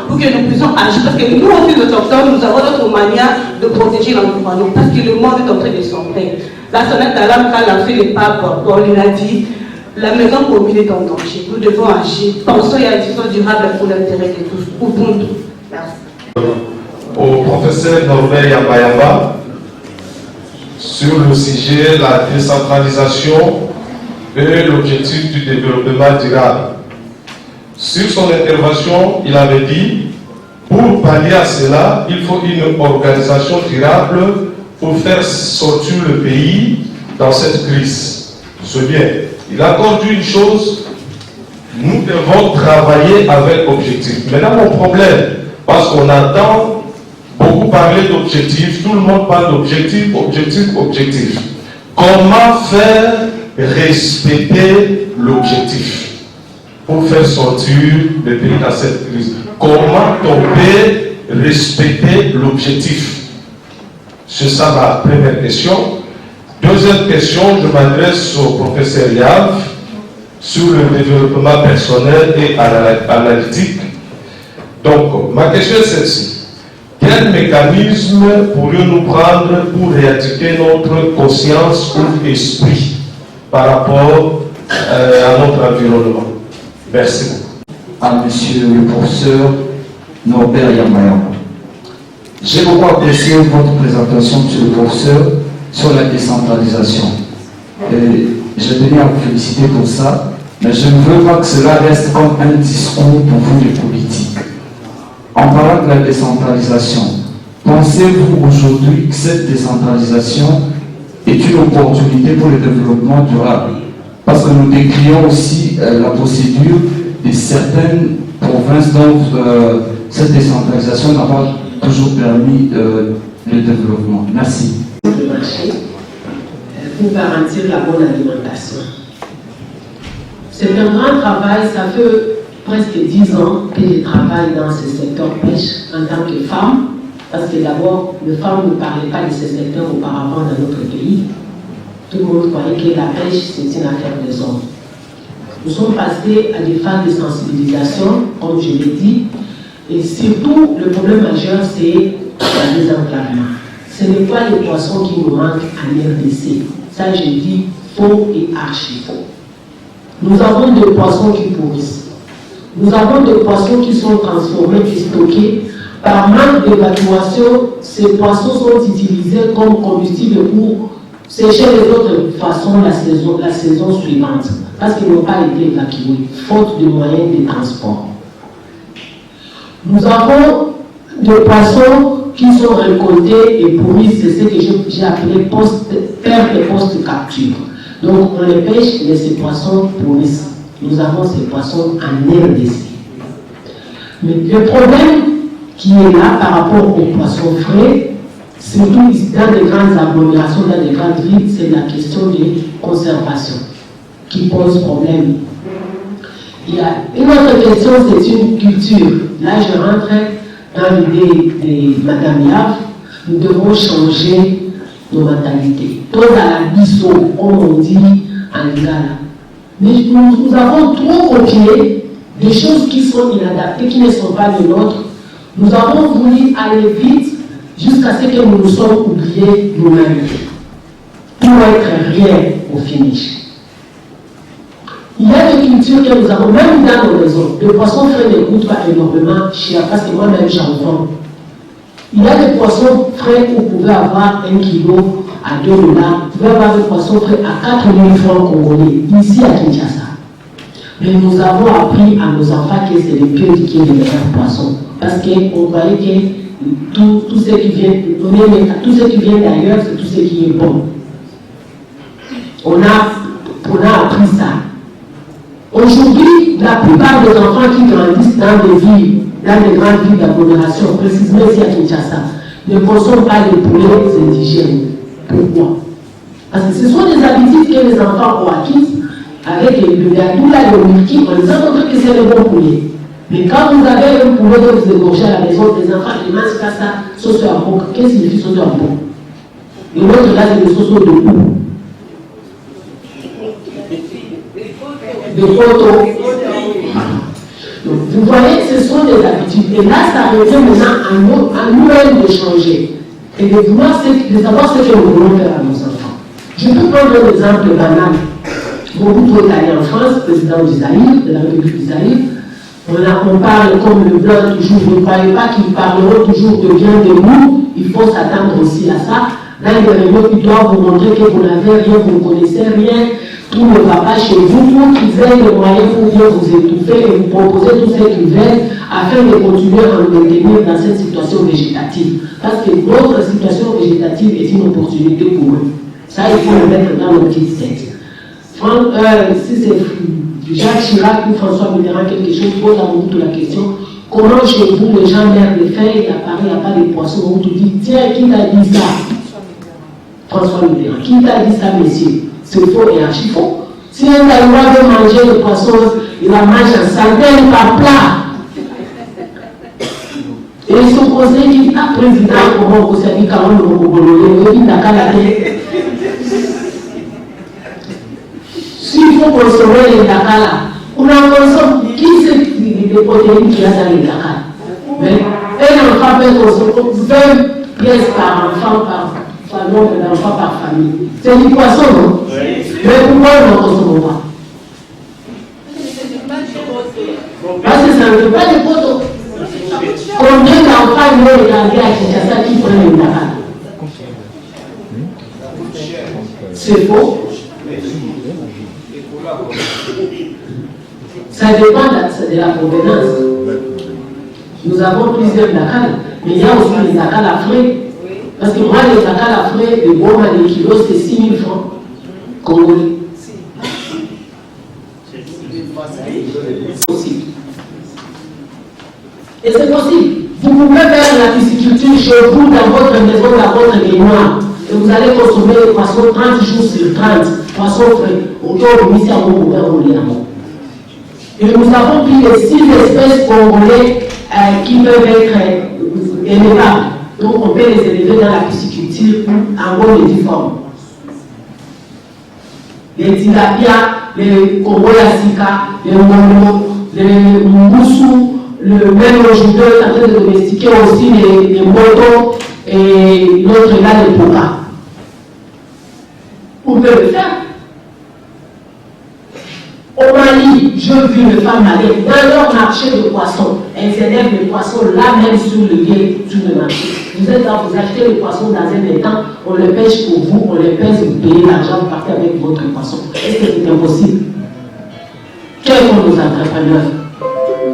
pour que nous puissions agir. Parce que nous aussi, les autochtones, nous avons notre manière de protéger l'environnement. Parce que le monde est en train de sombrer. La sonnette d'alarme qu'a lancé le pape, il a dit, la maison commune est en danger. Nous devons agir. Pensons à la gestion durable pour l'intérêt de tous. Ubuntu. Merci. Au professeur Norbert Yambayamba sur le sujet de la décentralisation et l'objectif du développement durable. Sur son intervention, il avait dit, pour pallier à cela, il faut une organisation durable pour faire sortir le pays dans cette crise. C'est bien. Il a encore dit une chose, nous devons travailler avec objectif. Maintenant, mon problème, parce qu'on entend beaucoup parler d'objectifs, tout le monde parle d'objectifs, objectifs. Comment faire respecter l'objectif pour faire sortir le pays dans cette crise? Comment on peut respecter l'objectif? C'est ça ma première question. Deuxième question, je m'adresse au professeur Yav sur le développement personnel et analytique. Donc, ma question est celle-ci. Quel mécanisme pourrions-nous prendre pour rééduquer notre conscience ou esprit par rapport à notre environnement? Merci beaucoup. À monsieur le professeur Norbert Yambayamba. J'ai beaucoup apprécié votre présentation, monsieur le professeur, sur la décentralisation. Et je tenais à vous féliciter pour ça, mais je ne veux pas que cela reste comme un discours pour vous les politiques. En parlant de la décentralisation, pensez-vous aujourd'hui que cette décentralisation est une opportunité pour le développement durable? Parce que nous décrions aussi la procédure de certaines provinces dont cette décentralisation n'a pas toujours permis le développement. Merci. Le marché pour garantir la bonne alimentation. C'est un grand travail, ça fait presque 10 ans que je travaille dans ce secteur pêche en tant que femme, parce que d'abord, les femmes ne parlaient pas de ce secteur auparavant dans notre pays. Tout le monde croyait que la pêche, c'est une affaire des hommes. Nous sommes passés à des phases de sensibilisation, comme je l'ai dit, et surtout, le problème majeur, c'est le désenclavement. Ce n'est pas les poissons qui nous manquent en RDC. Ça, je dis faux et archi faux. Nous avons des poissons qui pourrissent. Nous avons des poissons qui sont transformés et stockés. Par manque d'évacuation, ces poissons sont utilisés comme combustible pour sécher les autres façons la saison suivante, parce qu'ils n'ont pas été évacués, faute de moyens de transport. Nous avons des poissons qui sont récoltés et pourris, c'est ce que j'ai appelé perte et post-capture. Donc on les pêche, mais ces poissons pourrissent. Nous avons ces poissons en RDC. Mais le problème qui est là par rapport aux poissons frais, surtout dans des grandes agglomérations, dans des grandes villes, c'est la question de conservation qui pose problème. Il y a une autre question, c'est une culture. Là, je rentre dans l'idée de Madame Yav. Nous devons changer nos mentalités. Tous à la biseau, comme on dit en Lingala. Mais nous avons trop copié des choses qui sont inadaptées, qui ne sont pas les nôtres. Nous avons voulu aller vite jusqu'à ce que nous nous sommes oubliés nous-mêmes. Pour être rien au finish. Il y a des cultures que nous avons, même dans nos maisons. Le poisson frais ne coûte pas énormément cher, parce que moi-même j'en vends. Il y a des poissons frais où vous pouvez avoir 1 kilo à 2 $. Vous pouvez avoir des poissons frais à 4 000 francs congolais, ici à Kinshasa. Mais nous avons appris à nos enfants que c'est le pieux qui est le meilleur poisson. Parce qu'on croyait que tout ce qui vient d'ailleurs, c'est tout ce qui est bon. On a appris ça. Aujourd'hui, la plupart des enfants qui grandissent dans des villes, dans les grandes villes d'agglomération, précisément ici à Kinshasa, ne consomment pas les poulets indigènes. Pourquoi? Parce que ce sont des habitudes que les enfants ont acquises avec le gâteau, le milky, on les a montré que c'est le bon poulet. Mais quand vous avez un poulet que vous égorgez à la maison, les enfants, ils mangent pas ça, sauce à bon. Qu'est-ce qu'il fait sauce à bon? Et l'autre là, c'est des sauces de goût. Des photos. Donc, vous voyez, ce sont des habitudes. Et là, ça revient maintenant à nous-mêmes de changer. Et de savoir ce que nous voulons faire à nos enfants. Je peux prendre un exemple banal. Beaucoup trop allé en France, président du Zaïre, de la République du Zaïre. On parle comme le blanc toujours. Ne croyez pas qu'ils parleront toujours de bien de nous. Il faut s'attendre aussi à ça. Là, il y a des réunions qui doivent vous montrer que vous n'avez rien, vous ne connaissez rien. Tout ne va pas chez vous, pour qu'ils aient les moyens pour bien vous étouffer et vous proposer tout ce qu'ils veulent afin de continuer à nous maintenir dans cette situation végétative. Parce que notre situation végétative est une opportunité pour eux. Ça, il faut le mettre dans nos petites têtes. Si c'est Jacques Chirac ou François Mitterrand, quelque chose, pose à vous la question, comment chez vous, les gens merdent des feuilles, il n'y a pas de poissons, on te dit, tiens, qui t'a dit ça? François Mitterrand, qui t'a dit ça, messieurs? C'est faux et archi faux. Si un Taïwan veut manger le poisson, il la mange en centaines par plat. Et son conseil dit, ah, président, comment vous savez comment nous vous s'il faut consommer les dakala, on en consomme. Qui c'est les protéines qu'il y a dans les dakala? Mais un enfant peut consommer 20 pièces par enfant par nombre d'enfants par famille. C'est du poisson, non? Oui. Mais pourquoi on n'en consomme pas? Parce que ça ne veut pas de poteaux. Combien d'enfants vont regarder à Kinshasa qui prennent le dakala? C'est faux. Ça dépend de la provenance. Nous avons plusieurs dakala, mais il y a aussi les dakala frais. Parce que moi, les dakala frais, le bon à l'équilibre, c'est 6 000 francs congolais. C'est possible. Et c'est possible. Vous pouvez faire la pisciculture chez vous, dans votre maison, dans votre baignoire. Et vous allez consommer les poissons 30 jours sur 30, poissons frais. Autour de mission, vous pouvez rouler en haut. Et nous avons pris les 6 espèces congolais qui peuvent être élevables. Donc on peut les élever dans la pisciculture en bonne forme. Les tilapia, les kongoyasika, les mono, les moussou, même aujourd'hui on est en train de domestiquer aussi les motos et l'autre là, les pokas. On peut le faire. Au Mali, je vis les femmes aller dans leur marché de poissons. Elles élèvent les poissons là même sur le lieu, sur le marché. Vous êtes là, vous achetez les poissons dans un étang, on les pêche pour vous, on les pèse, vous payez l'argent, vous partez avec votre poisson. Est-ce que c'est impossible? Quels sont nos entrepreneurs?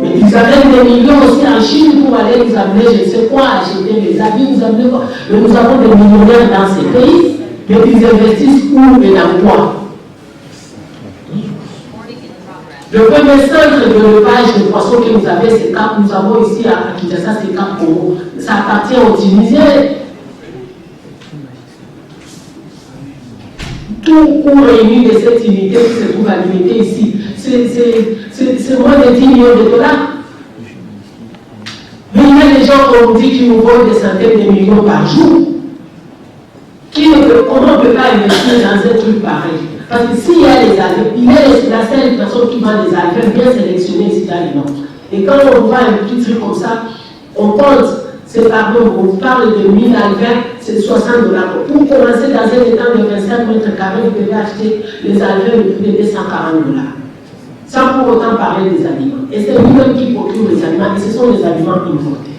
Mais ils amènent des millions aussi en Chine pour aller nous amener, je ne sais quoi, acheter des habits, nous amener quoi. Mais nous avons des millionnaires dans ces pays, mais ils investissent où et dans quoi? Le premier centre de l'élevage de poissons que vous avez, c'est Cap, nous avons ici à Kinshasa, c'est Cap Congo. Ça appartient aux Tunisiens. Tout coût réuni de cette unité qui se trouve à l'unité ici, c'est moins de 10 millions de dollars. Mais il y a des gens, comme on dit, qui nous volent des centaines de millions par jour. Comment on ne peut pas investir dans un truc pareil? Parce que s'il y a les alvins, il y a la seule personne qui vend les alvins bien sélectionnés ici dans les Nord. Et quand on voit un petit truc comme ça, on compte, c'est pardon, on parle de 1000 alvins, c'est $60. Pour commencer dans un étang de 25 mètres carrés, vous pouvez acheter les alvins le prix de $240. Sans pour autant parler des aliments. Et c'est lui-même qui procure les aliments, et ce sont les aliments importés.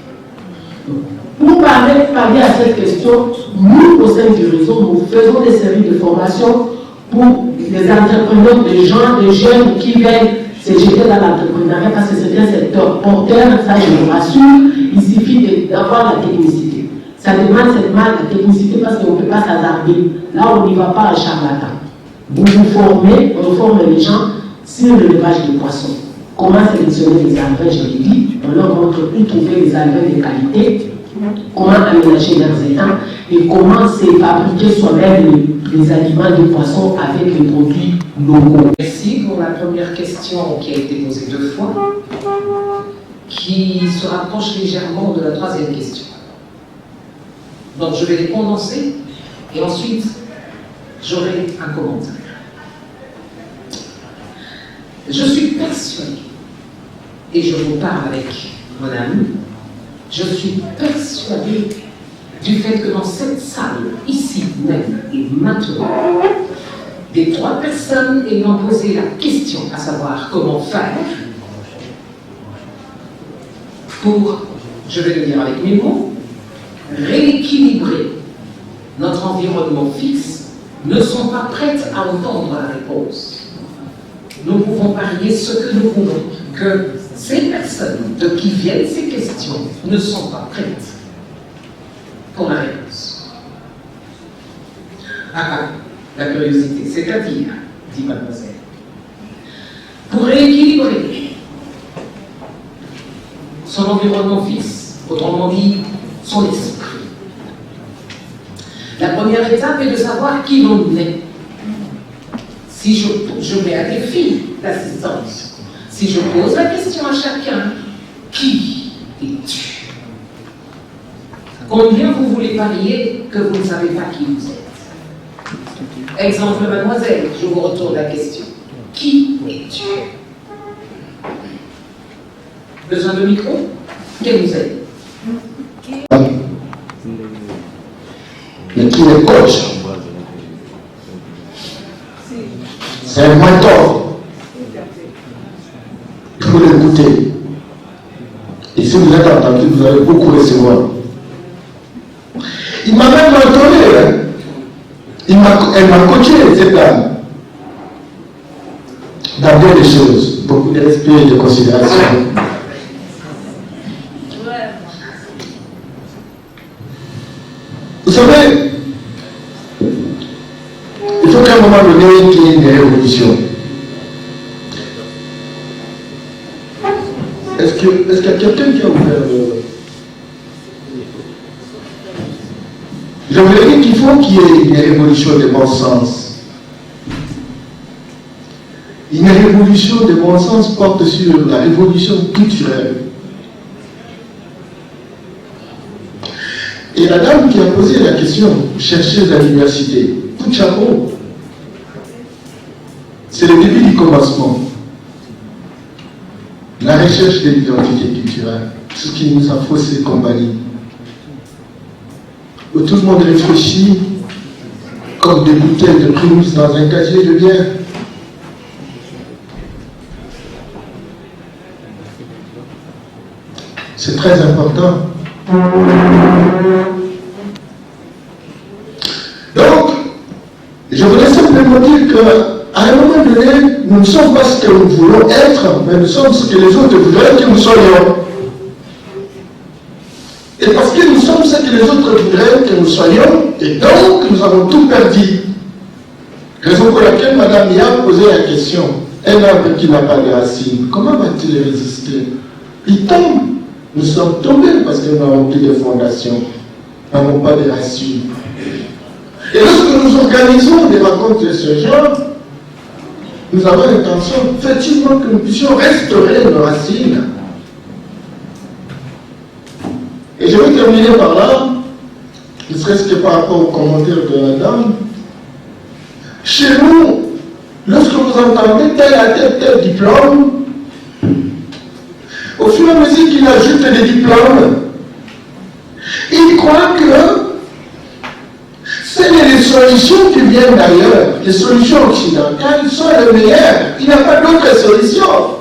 Pour parler à cette question, nous, au sein du réseau, nous faisons des séries de formations pour les entrepreneurs, des gens, des jeunes qui veulent se jeter dans l'entrepreneuriat parce que c'est un secteur porteur, ça je vous rassure, il suffit d'avoir la technicité. Ça demande seulement la technicité parce qu'on ne peut pas s'hasarder. Là, on n'y va pas à charlatan. Vous vous formez, on forme les gens sur l'élevage de poissons. Comment sélectionner les alvins, je l'ai dit, on leur montre où trouver les alvins de qualité, comment aménager leurs étangs et comment se fabriquer soi-même les aliments de poissons avec les produits locaux. Merci pour la première question qui a été posée 2 fois, qui se rapproche légèrement de la 3e question. Donc je vais les condenser et ensuite j'aurai un commentaire. Je suis persuadée, et je vous parle avec mon ami, je suis persuadée du fait que dans cette salle, ici même et maintenant, des 3 personnes ayant posé la question, à savoir comment faire pour, je vais le dire avec mes mots, rééquilibrer notre environnement fixe, ne sont pas prêtes à entendre la réponse. Nous pouvons parier ce que nous voulons, que ces personnes de qui viennent ces questions ne sont pas prêtes pour la réponse. La curiosité, c'est-à-dire, dit mademoiselle, pour rééquilibrer son environnement fixe, autrement dit, son esprit. La première étape est de savoir qui l'on est. Si je mets à défi l'assistance, si je pose la question à chacun, qui es-tu? Combien vous voulez parier que vous ne savez pas qui vous êtes? Exemple, mademoiselle, je vous retourne la question. Qui es-tu? Besoin de micro? Quel vous êtes? Mais qui est coach? C'est un mentor. Il faut l'écouter. Et si vous êtes entendu, vous allez beaucoup recevoir. Il m'a même mentoré. Elle m'a coaché, cette dame. Dans bien des choses. Beaucoup de respect et de considération. Vous savez, il faut qu'à un moment donné, qu'il y ait une révolution. Est-ce qu'il y a quelqu'un qui a ouvert le... Je voulais dire qu'il faut qu'il y ait une révolution de bon sens. Une révolution de bon sens porte sur la révolution culturelle. Et la dame qui a posé la question, chercheuse à l'université, tout chapeau, c'est le début du commencement. La recherche de l'identité culturelle, ce qui nous a faussé compagnie. Où tout le monde réfléchit comme des bouteilles de primus dans un casier de bière. C'est très important. Donc, je voulais simplement dire qu'à un moment donné, nous ne sommes pas ce que nous voulons être, mais nous sommes ce que les autres voudraient que nous soyons. Et parce que nous sommes ce que les autres voudraient que nous soyons, et donc nous avons tout perdu. Raison pour laquelle Madame Mia a posé la question, un arbre qui n'a pas de racines, comment va-t-il résister? Il tombe. Nous sommes tombés parce que nous n'avons plus de fondation, nous n'avons pas de racines. Et lorsque nous organisons des rencontres de ce genre, nous avons l'intention effectivement que nous puissions restaurer nos racines. Et je vais terminer par là. ne serait-ce que par rapport aux commentaires de la dame. Chez nous, lorsque vous entendez tel diplôme, au fur et à mesure qu'il ajoute des diplômes, il croit que c'est les solutions qui viennent d'ailleurs, les solutions occidentales sont les meilleures. Il n'y a pas d'autres solutions.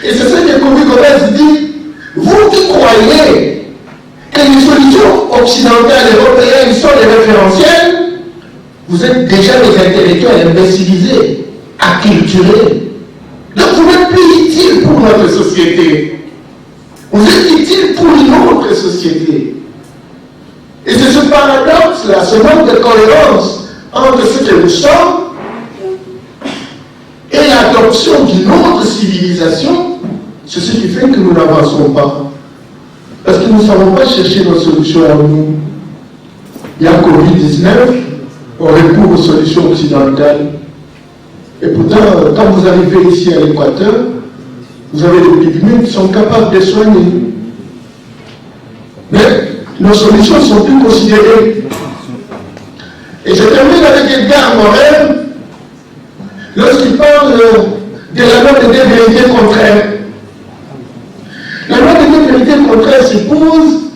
Et c'est ça que Kofi Gomez dit, vous qui croyez que les solutions occidentales et européennes sont les référentiels, vous êtes déjà des intellectuels imbécilisés, acculturés. Donc vous n'êtes plus utile pour notre société. Vous êtes utile pour une autre société. Et c'est ce paradoxe-là, ce manque de cohérence entre ce que nous sommes et l'adoption d'une autre civilisation, c'est ce qui fait que nous n'avançons pas. Parce que nous ne savons pas chercher nos solutions à nous. Il y a Covid-19, on recourt aux solutions occidentales. Et pourtant, quand vous arrivez ici à l'Équateur, vous avez des pygmées qui sont capables de soigner. Mais nos solutions sont plus considérées. Et je termine avec Edgar Morin, lorsqu'il parle de la loi des deux vérités contraires. La loi des deux vérités contraires suppose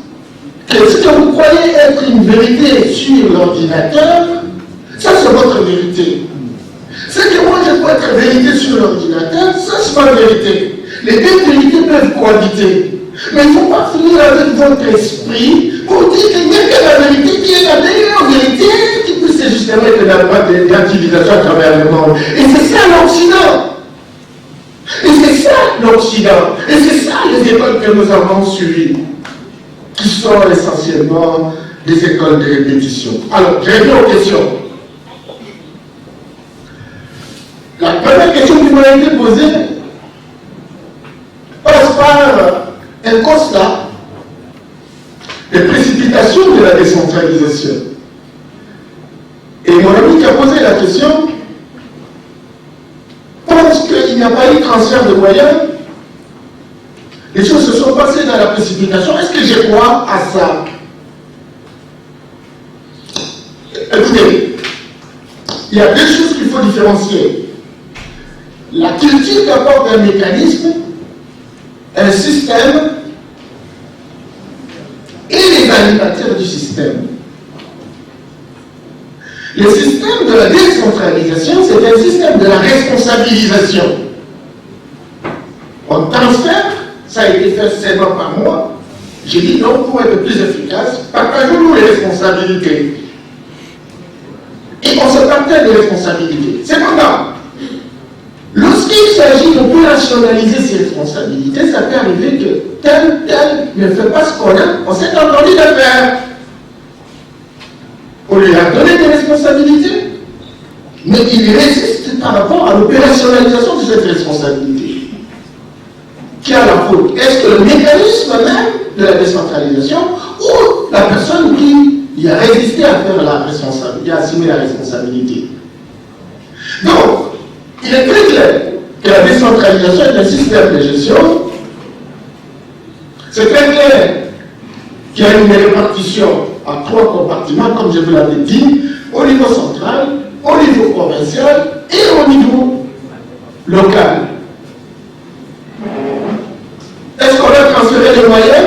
que ce que vous croyez être une vérité sur l'ordinateur, ça c'est votre vérité. Ce que moi je crois être vérité sur l'ordinateur, ça c'est ma vérité. Les deux vérités peuvent cohabiter. Mais il ne faut pas finir avec votre esprit pour dire qu'il n'y a que la vérité qui est la meilleure vérité qui puisse justement être la loi d'utilisation à travers le monde. Et c'est ça l'Occident. Et c'est ça l'Occident. Et c'est ça les écoles que nous avons suivies, qui sont essentiellement des écoles de répétition. Alors, je reviens aux questions. La première question qui m'a été posée passe par un constat de précipitation de la décentralisation. Et mon ami qui a posé la question pense qu'il n'y a pas eu transfert de moyens. Les choses se sont passées dans la précipitation. Est-ce que je crois à ça? Écoutez, il y a deux choses qu'il faut différencier. La culture qui apporte un mécanisme, un système et les animateurs du système. Le système de la décentralisation, c'est un système de la responsabilisation. On transfère, ça a été fait seulement par moi. J'ai dit non, pour être plus efficace, partageons-nous les responsabilités. Et on se partage les responsabilités. Cependant, lorsqu'il s'agit d'opérationnaliser ces responsabilités, ça peut arriver que tel ne fait pas ce qu'on s'est entendu de faire. On lui a donné des responsabilités, mais il résiste par rapport à l'opérationnalisation de cette responsabilité. Qui a la faute? Est-ce que le mécanisme même de la décentralisation ou la personne qui a résisté à faire la responsabilité, qui a assumé la responsabilité? Donc, il est très clair que la décentralisation est un système de gestion. C'est très clair qu'il y a une répartition à 3 compartiments, comme je vous l'avais dit, au niveau central, au niveau provincial et au niveau local. Est-ce qu'on a transféré les moyens?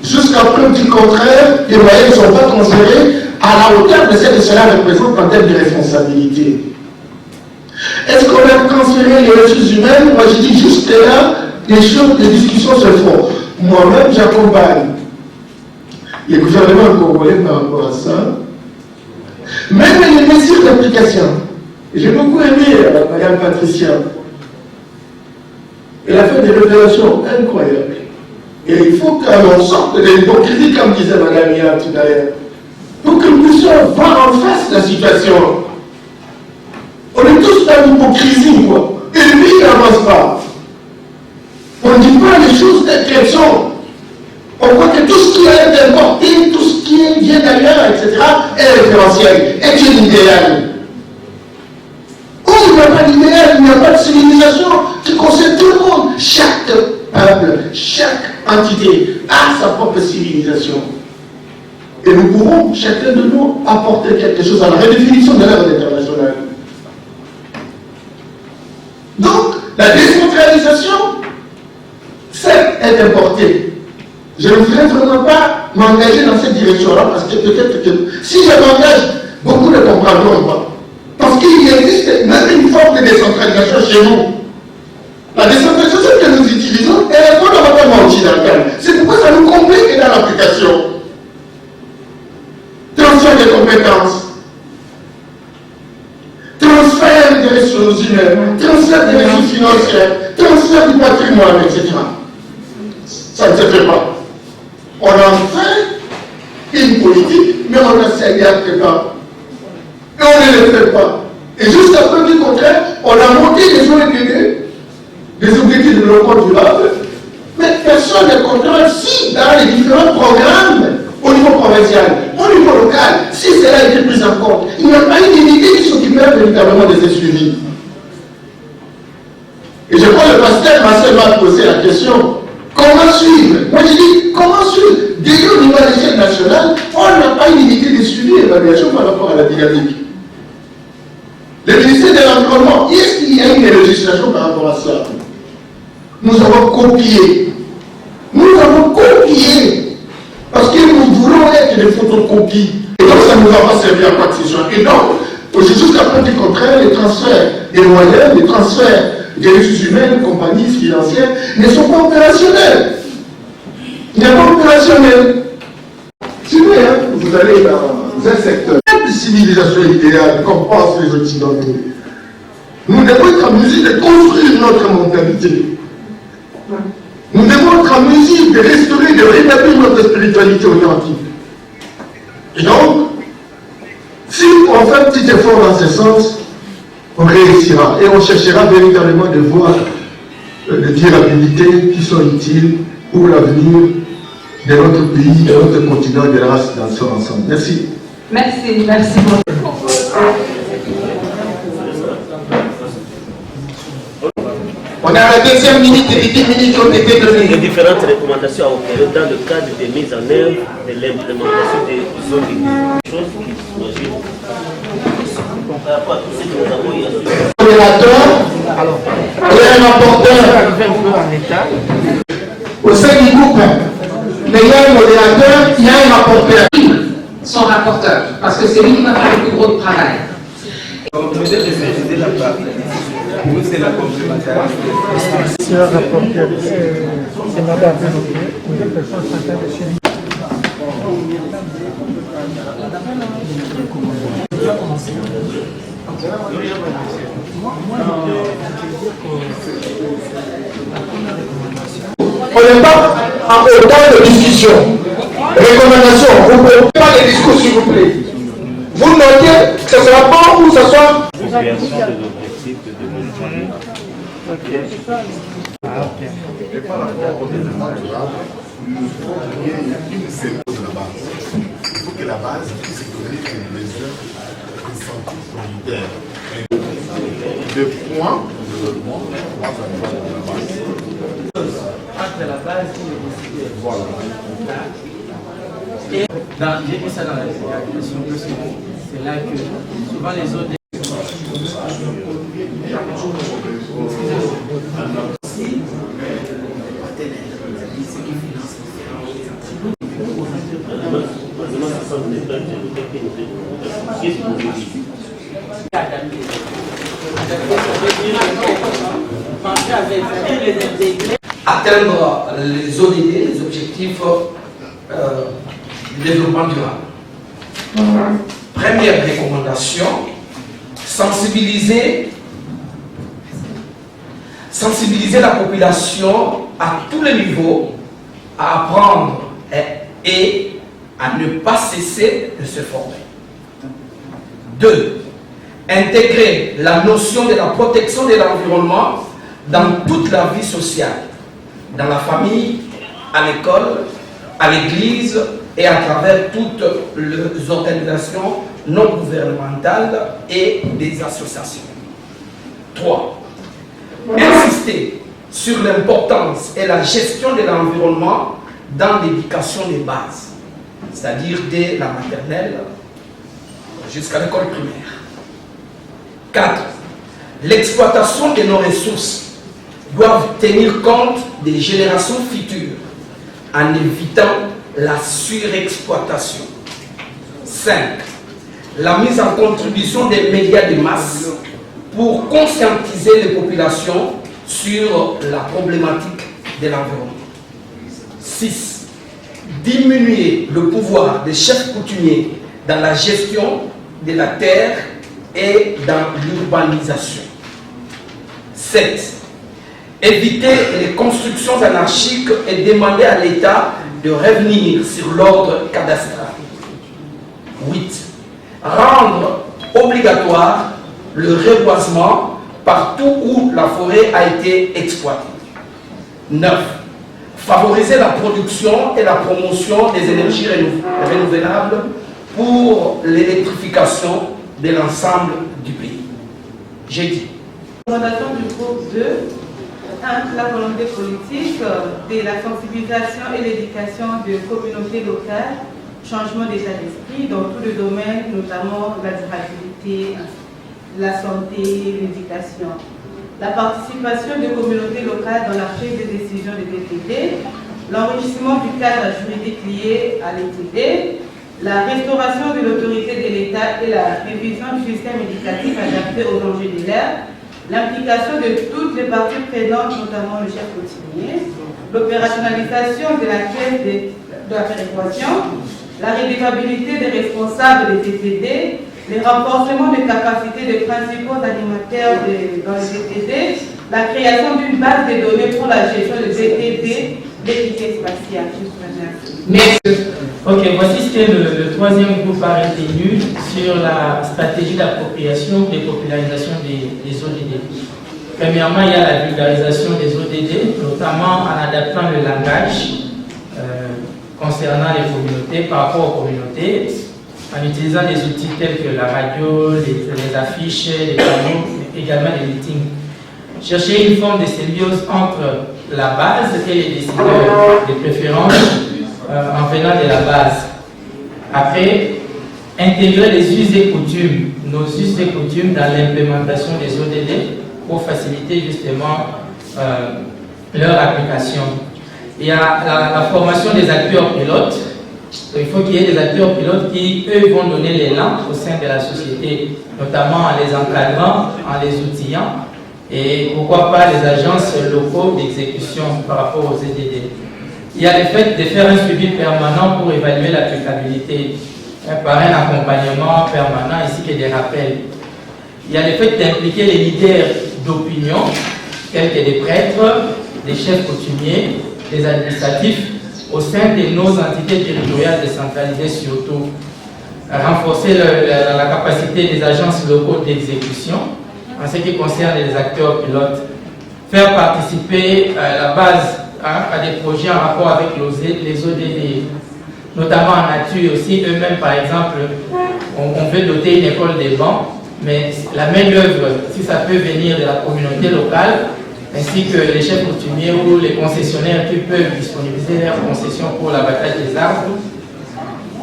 Jusqu'à preuve du contraire, les moyens ne sont pas transférés à la hauteur de ce que cela représente en termes de responsabilité. Est-ce qu'on a transféré les ressources humaines? Moi je dis juste là, des discussions se font. Moi-même j'accompagne les gouvernements congolais par rapport à ça. Même les mesures d'application. J'ai beaucoup aimé Mme Patricia. Elle a fait des révélations incroyables. Et il faut qu'on sorte de l'hypocrisie, comme disait Mme Nia tout à l'heure, pour que nous puissions voir en face la situation. On est tous dans l'hypocrisie, quoi. Et le pays n'avance pas. On ne dit pas les choses telles qu'elles sont. On croit que tout ce qui est importé, tout ce qui vient d'ailleurs, etc., est référentiel, est un idéal. Où il n'y a pas d'idéal, il n'y a pas de civilisation qui concerne tout le monde. Chaque peuple, chaque entité a sa propre civilisation. Et nous pourrons, chacun de nous, apporter quelque chose à la redéfinition de l'ordre international. Donc, la décentralisation, certes, est importée. Je ne voudrais vraiment pas m'engager dans cette direction-là, parce que peut-être que si je m'engage, beaucoup ne comprendront pas. Parce qu'il existe même une forme de décentralisation chez nous. La décentralisation que nous utilisons, elle est fondamentalement occidentale. C'est pourquoi ça nous complique dans l'application. Transfert des compétences, transfert des ressources humaines, transfert des ressources financières, transfert du patrimoine, etc. Ça ne se fait pas. On en fait une politique, mais on ne s'y adapte pas. Et on ne le fait pas. Et jusqu'à preuve du contraire, on a monté des ODD, des objectifs de développement durable, mais personne ne contrôle si dans les différents programmes au niveau provincial, au niveau local, si cela a été pris en compte, il n'y a pas une unité qui s'occuperait véritablement de ces suivis. Et je crois que le pasteur m'a seulement posé la question, comment suivre? Moi je dis, comment suivre? Déjà au niveau de l'échelle nationale, on n'a pas une unité de suivi et d'évaluation par rapport à la dynamique. Le ministère de l'Environnement, est-ce qu'il y a une législation par rapport à ça? Nous avons copié. Nous avons copié. Parce que nous voulons être des photocopies. Et donc ça ne nous a pas servi à quoi que ce soit. Et donc, jusqu'à preuve du contraire, les transferts des moyens, les transferts des ressources humaines, compagnies financières, ne sont pas opérationnels. Il n'y a pas opérationnel. C'est vrai, hein, vous allez dans un secteur. Quelle civilisation idéale, comme pensent les Occidentaux. Nous devons être en mesure de construire notre mentalité. Nous devons être en mesure de restaurer, de rétablir notre spiritualité authentique. Et donc, si on fait un petit effort dans ce sens, on réussira. Et on cherchera véritablement des voies de durabilité qui sont utiles pour l'avenir de notre pays, de notre continent, de la race dans son ensemble. Merci. Merci, merci beaucoup. On a la deuxième minute et les 10 minutes qui ont été données. Les différentes recommandations à opérer dans le cadre de mise en œuvre de l'implémentation des zones, choses qui sont par rapport à tout ce que nous avons eu à suivre. Il y a un rapporteur au sein du groupe, mais il y a un modérateur, il y a un rapporteur. Son rapporteur, parce que c'est lui qui va faire le plus gros travail. Peut-être je vais aider la part. Vous, c'est la complémentarité. C'est un rapporteur, c'est madame. Une personne s'entend de chez lui. On n'est pas en autant de discussion. Recommandation, vous ne pouvez pas les discours s'il vous plaît. Vous notez que ce sera bon ou que ce soit. Et par rapport au développement durable, il faut qu'il y ait une sélection de la base. Il faut que la base puisse se donner les œuvres de santé communautaire. Le point de développement, entre la base et le décideur. Voilà. Et j'ai vu ça dans la déclaration, parce que c'est là que souvent les autres. Atteindre les ODD, les objectifs du développement durable. Première recommandation, sensibiliser la population à tous les niveaux à apprendre et à ne pas cesser de se former. 2. Intégrer la notion de la protection de l'environnement dans toute la vie sociale, dans la famille, à l'école, à l'église et à travers toutes les organisations non gouvernementales et des associations. 3. Insister sur l'importance et la gestion de l'environnement dans l'éducation des bases. c'est-à-dire dès la maternelle jusqu'à l'école primaire. 4. L'exploitation de nos ressources doit tenir compte des générations futures en évitant la surexploitation. 5. La mise en contribution des médias de masse pour conscientiser les populations sur la problématique de l'environnement. 6. Diminuer le pouvoir des chefs coutumiers dans la gestion de la terre et dans l'urbanisation. 7. Éviter les constructions anarchiques et demander à l'État de revenir sur l'ordre cadastral. 8. Rendre obligatoire le reboisement partout où la forêt a été exploitée. 9. Favoriser la production et la promotion des énergies renouvelables pour l'électrification de l'ensemble du pays. J'ai dit. Recommandation du groupe 2 entre la volonté politique de la sensibilisation et l'éducation de communautés locales, changement d'état d'esprit dans tous les domaines, notamment la durabilité, la santé, l'éducation. La participation des communautés locales dans la prise de décision des DTD, l'enrichissement du cadre juridique lié à l'ETD, la restauration de l'autorité de l'État et la révision du système éducatif adapté aux enjeux de l'ère, l'implication de toutes les parties prenantes, notamment le chef coutumier, l'opérationnalisation de la caisse de la péréquation, la rédévabilité des responsables des TTD, le renforcement des capacités des principaux animateurs dans les TTD, la création d'une base de données pour la gestion des TTD, l'équité spatiale. Merci. Ok, voici ce que le troisième groupe a retenu sur la stratégie d'appropriation et popularisation des ODD. Premièrement, il y a la vulgarisation des ODD, notamment en adaptant le langage concernant les communautés par rapport aux communautés, en utilisant des outils tels que la radio, les affiches, les panneaux, mais également les meetings. Chercher une forme de symbiose entre la base et les décideurs, de préférence en venant de la base. Après, intégrer les us et coutumes, nos us et coutumes dans l'implémentation des ODD pour faciliter justement leur application. Il y a la formation des acteurs pilotes. Il faut qu'il y ait des acteurs pilotes qui, eux, vont donner l'élan au sein de la société, notamment en les encadrant, en les outillant, et pourquoi pas les agences locaux d'exécution par rapport aux EDD. Il y a le fait de faire un suivi permanent pour évaluer l'applicabilité, par un accompagnement permanent ainsi que des rappels. Il y a le fait d'impliquer les leaders d'opinion, tels que des prêtres, des chefs coutumiers, des administratifs, au sein de nos entités territoriales décentralisées surtout. Renforcer la capacité des agences locaux d'exécution en ce qui concerne les acteurs pilotes. Faire participer la base à des projets en rapport avec les ODD, notamment en nature aussi. Eux-mêmes, par exemple, on veut doter une école des bancs, mais la main-d'œuvre, si ça peut venir de la communauté locale, ainsi que les chefs coutumiers ou les concessionnaires qui peuvent disponibiliser leurs concessions pour l'abattage des arbres.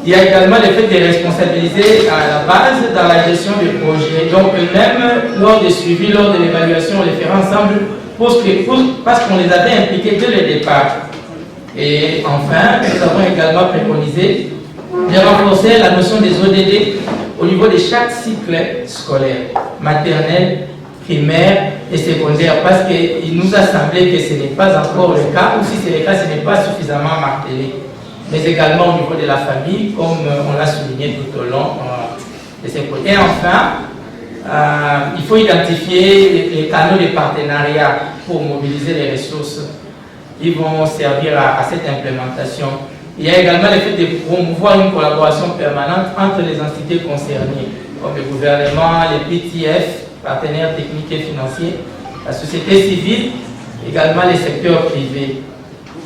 Il y a également le fait de responsabiliser à la base dans la gestion du projet. Donc même lors du suivi, lors de l'évaluation, on les fait ensemble parce qu'on les avait impliqués dès le départ. Et enfin, nous avons également préconisé de renforcer la notion des ODD au niveau de chaque cycle scolaire, maternel, primaire et secondaire, parce qu'il nous a semblé que ce n'est pas encore le cas, ou si c'est le cas, ce n'est pas suffisamment martelé, mais également au niveau de la famille, comme on l'a souligné tout au long de ces cours. Et enfin, il faut identifier les canaux de partenariat pour mobiliser les ressources qui vont servir à cette implémentation. Il y a également le fait de promouvoir une collaboration permanente entre les entités concernées, comme le gouvernement, les PTF, partenaires techniques et financiers, la société civile, également les secteurs privés.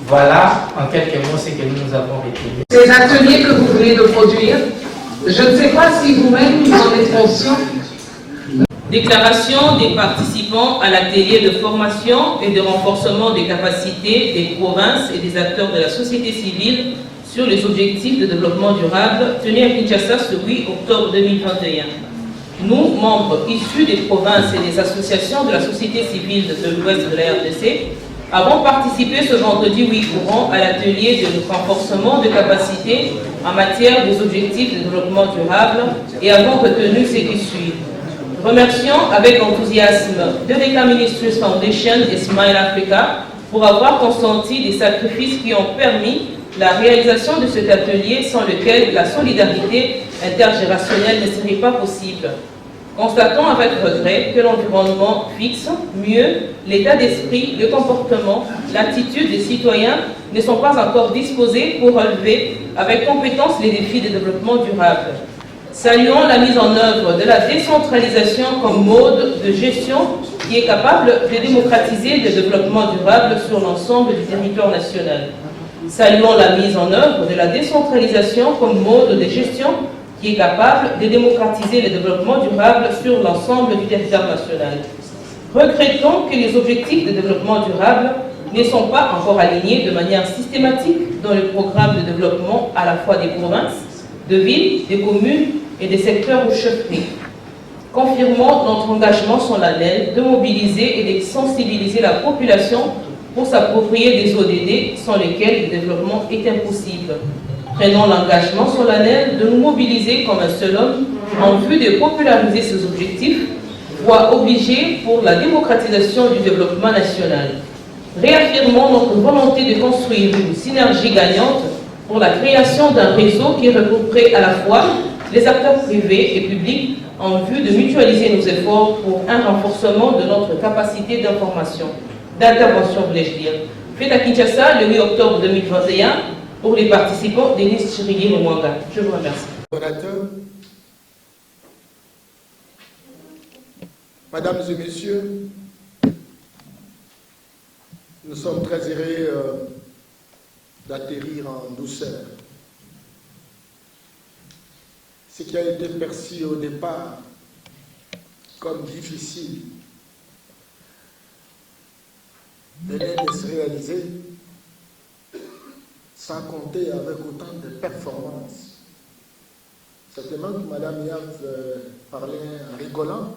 Voilà en quelques mots ce que nous avons retenu. Ces ateliers que vous venez de produire, je ne sais pas si vous-même vous en êtes conscient. Déclaration des participants à l'atelier de formation et de renforcement des capacités des provinces et des acteurs de la société civile sur les objectifs de développement durable tenu à Kinshasa ce 8 octobre 2021. Nous, membres issus des provinces et des associations de la société civile de l'Ouest de la RDC, avons participé ce vendredi 8 courant à l'atelier de renforcement de capacités en matière des objectifs de développement durable et avons retenu ce qui suit. Remercions avec enthousiasme Eureka Ministries Foundation et Smile Africa pour avoir consenti des sacrifices qui ont permis la réalisation de cet atelier sans lequel la solidarité intergénérationnelle ne serait pas possible. Constatons avec regret que l'environnement fixe mieux l'état d'esprit, le comportement, l'attitude des citoyens ne sont pas encore disposés pour relever avec compétence les défis de développement durable. Saluons la mise en œuvre de la décentralisation comme mode de gestion qui est capable de démocratiser le développement durable sur l'ensemble du territoire national. Saluons la mise en œuvre de la décentralisation comme mode de gestion qui est capable de démocratiser le développement durable sur l'ensemble du territoire national. Regrettons que les objectifs de développement durable ne sont pas encore alignés de manière systématique dans le programme de développement à la fois des provinces, de villes, des communes et des secteurs ou chefferies. Confirmons notre engagement solennel de mobiliser et de sensibiliser la population pour s'approprier des ODD sans lesquels le développement est impossible. Prenons l'engagement solennel de nous mobiliser comme un seul homme en vue de populariser ces objectifs, voie obligée pour la démocratisation du développement national. Réaffirmons notre volonté de construire une synergie gagnante pour la création d'un réseau qui regrouperait à la fois les acteurs privés et publics en vue de mutualiser nos efforts pour un renforcement de notre capacité d'intervention, voulais-je dire. Fait à Kinshasa le 8 octobre 2021 pour les participants, Denis Chirigui Mwanga. Je vous remercie. Mesdames et messieurs, nous sommes très heureux d'atterrir en douceur. Ce qui a été perçu au départ comme difficile venait de se réaliser sans compter avec autant de performances. Certainement que Mme Yav parlait en rigolant,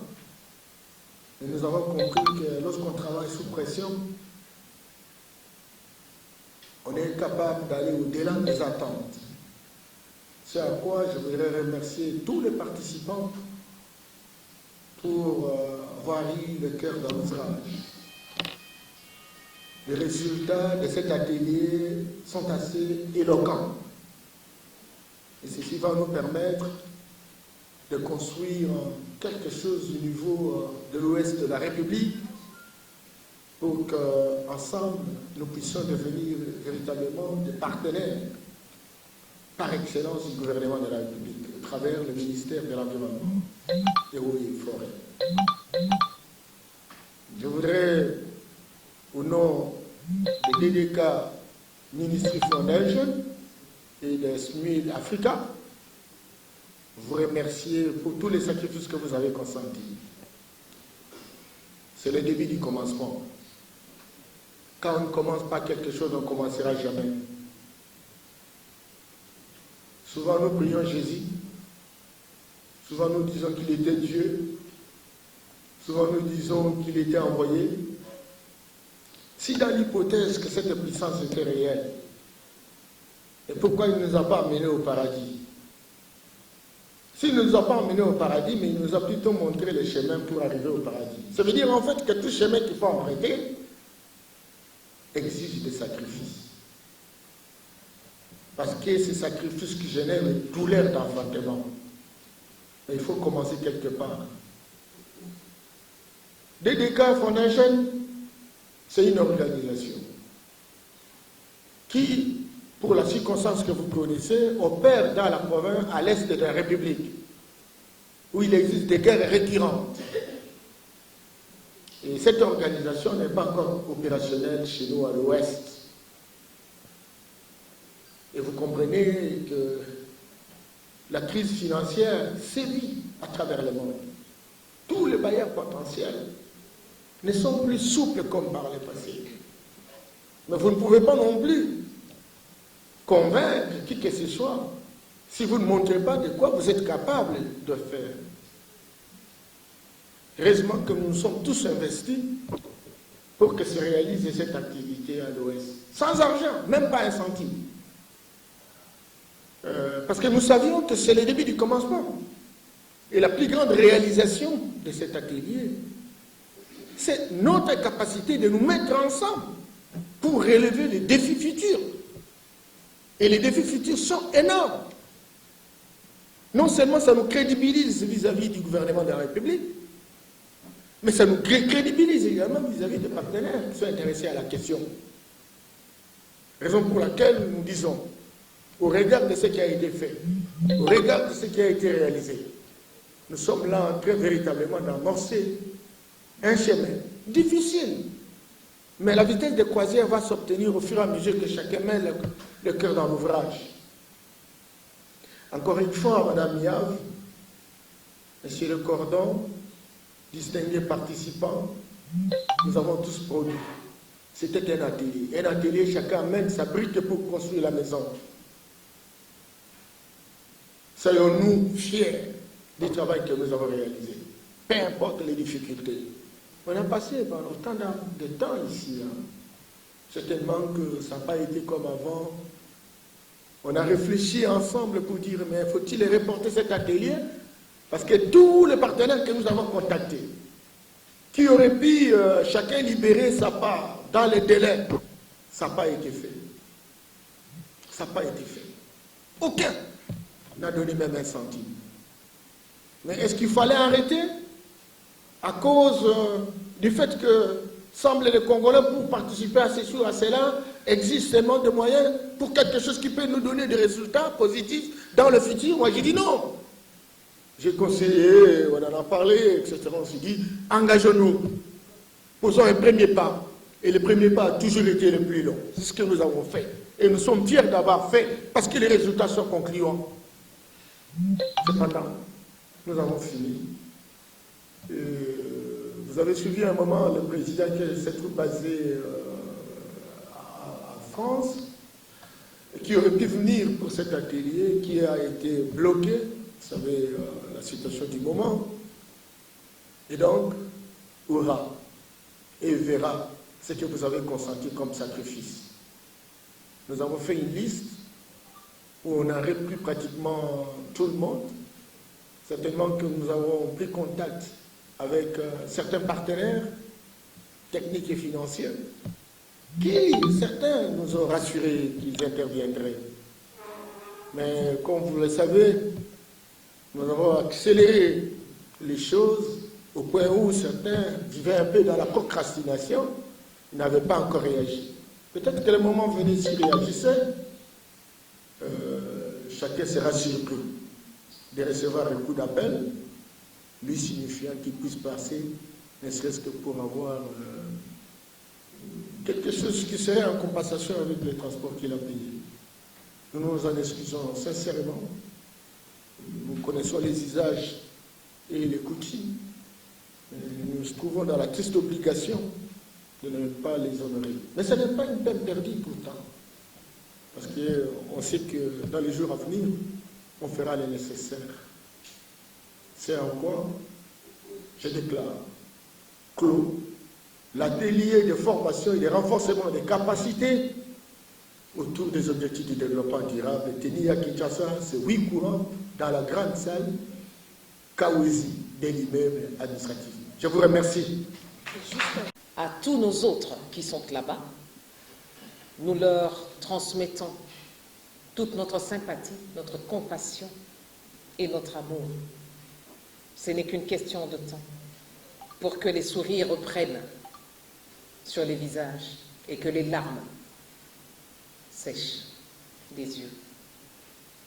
mais nous avons compris que lorsqu'on travaille sous pression, on est capable d'aller au-delà des attentes. C'est à quoi je voudrais remercier tous les participants pour avoir eu le cœur dans l'ouvrage. Les résultats de cet atelier sont assez éloquents. Et ceci va nous permettre de construire quelque chose au niveau de l'Ouest de la République pour qu'ensemble, nous puissions devenir véritablement des partenaires par excellence du gouvernement de la République, à travers le ministère de l'Environnement, des Eaux et Forêts. Je voudrais, au nom de DDK Ministry Foundation et de Smile Africa, vous remercier pour tous les sacrifices que vous avez consentis. C'est le début du commencement. Quand on ne commence pas quelque chose, on ne commencera jamais. Souvent nous prions Jésus, souvent nous disons qu'il était Dieu, souvent nous disons qu'il était envoyé. Si dans l'hypothèse que cette puissance était réelle, et pourquoi il ne nous a pas amenés au paradis? S'il ne nous a pas emmenés au paradis, mais il nous a plutôt montré le chemin pour arriver au paradis. Ça veut dire en fait que tout chemin qu'il faut emprunter exige des sacrifices. Parce que ces sacrifices qui génèrent une douleur d'enfantement. Mais il faut commencer quelque part. DDK Foundation, c'est une organisation qui, pour la circonstance que vous connaissez, opère dans la province à l'est de la République, où il existe des guerres récurrentes. Et cette organisation n'est pas encore opérationnelle chez nous à l'ouest. Et vous comprenez que la crise financière sévit à travers le monde. Tous les les bailleurs potentiels ne sont plus souples comme par le passé. Mais vous ne pouvez pas non plus convaincre qui que ce soit si vous ne montrez pas de quoi vous êtes capable de faire. Heureusement que nous nous sommes tous investis pour que se réalise cette activité à l'Ouest. Sans argent, même pas un centime. Parce que nous savions que c'est le début du commencement. Et la plus grande réalisation de cet atelier, c'est notre capacité de nous mettre ensemble pour relever les défis futurs. Et les défis futurs sont énormes. Non seulement ça nous crédibilise vis-à-vis du gouvernement de la République, mais ça nous crédibilise également vis-à-vis des partenaires qui sont intéressés à la question. Raison pour laquelle nous disons, au regard de ce qui a été fait, au regard de ce qui a été réalisé, nous sommes là en train véritablement d'amorcer un chemin difficile. Mais la vitesse de croisière va s'obtenir au fur et à mesure que chacun met le cœur dans l'ouvrage. Encore une fois, Madame Yav, Monsieur Le Cordon, distingués participants, nous avons tous produit. C'était un atelier. Un atelier, chacun amène sa brique pour construire la maison. Soyons-nous fiers du travail que nous avons réalisé, peu importe les difficultés. On a passé par autant de temps ici. Certainement que ça n'a pas été comme avant. On a réfléchi ensemble pour dire, mais faut-il reporter cet atelier? Parce que tous les partenaires que nous avons contactés, qui auraient pu chacun libérer sa part dans les délais, ça n'a pas été fait. Ça n'a pas été fait. Aucun n'a donné même un centime. Mais est-ce qu'il fallait arrêter à cause du fait que semble les Congolais pour participer à ceci ou à cela existe tellement de moyens pour quelque chose qui peut nous donner des résultats positifs dans le futur? Moi j'ai dit non. J'ai conseillé, on en a parlé, etc. On s'est dit, engageons-nous, posons un premier pas. Et le premier pas a toujours été le plus long. C'est ce que nous avons fait. Et nous sommes fiers d'avoir fait parce que les résultats sont concluants. Cependant, nous avons fini. Vous avez suivi un moment le président qui s'est trouvé basé en France, qui aurait pu venir pour cet atelier, qui a été bloqué. Vous savez, la situation du moment. Et donc, aura et verra ce que vous avez consenti comme sacrifice. Nous avons fait une liste où on a repris pratiquement tout le monde. Certainement que nous avons pris contact avec certains partenaires techniques et financiers qui, certains, nous ont rassurés qu'ils interviendraient. Mais comme vous le savez, nous avons accéléré les choses au point où certains vivaient un peu dans la procrastination, n'avaient pas encore réagi. Peut-être que le moment venait s'ils réagissaient, chacun sera surpris de recevoir un coup d'appel, lui signifiant qu'il puisse passer, ne serait-ce que pour avoir quelque chose qui serait en compensation avec les transports qu'il a payés. Nous nous en excusons sincèrement. Nous connaissons les usages et les coutumes. Nous nous trouvons dans la triste obligation de ne pas les honorer. Mais ce n'est pas une peine perdue pourtant. Parce qu'on sait que dans les jours à venir, on fera le nécessaire. C'est en quoi je déclare clos l'atelier de formation et de renforcement des capacités autour des objectifs du développement durable tenu à Kinshasa, ce 8 courants, dans la grande salle Kawezi de l'immeuble administratif. Je vous remercie. À tous nos autres qui sont là-bas, nous leur transmettons toute notre sympathie, notre compassion et notre amour. Ce n'est qu'une question de temps pour que les sourires reprennent sur les visages et que les larmes sèchent des yeux.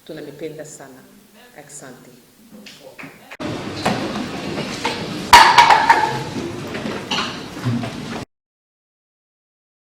Tunamipenda sana. Asante.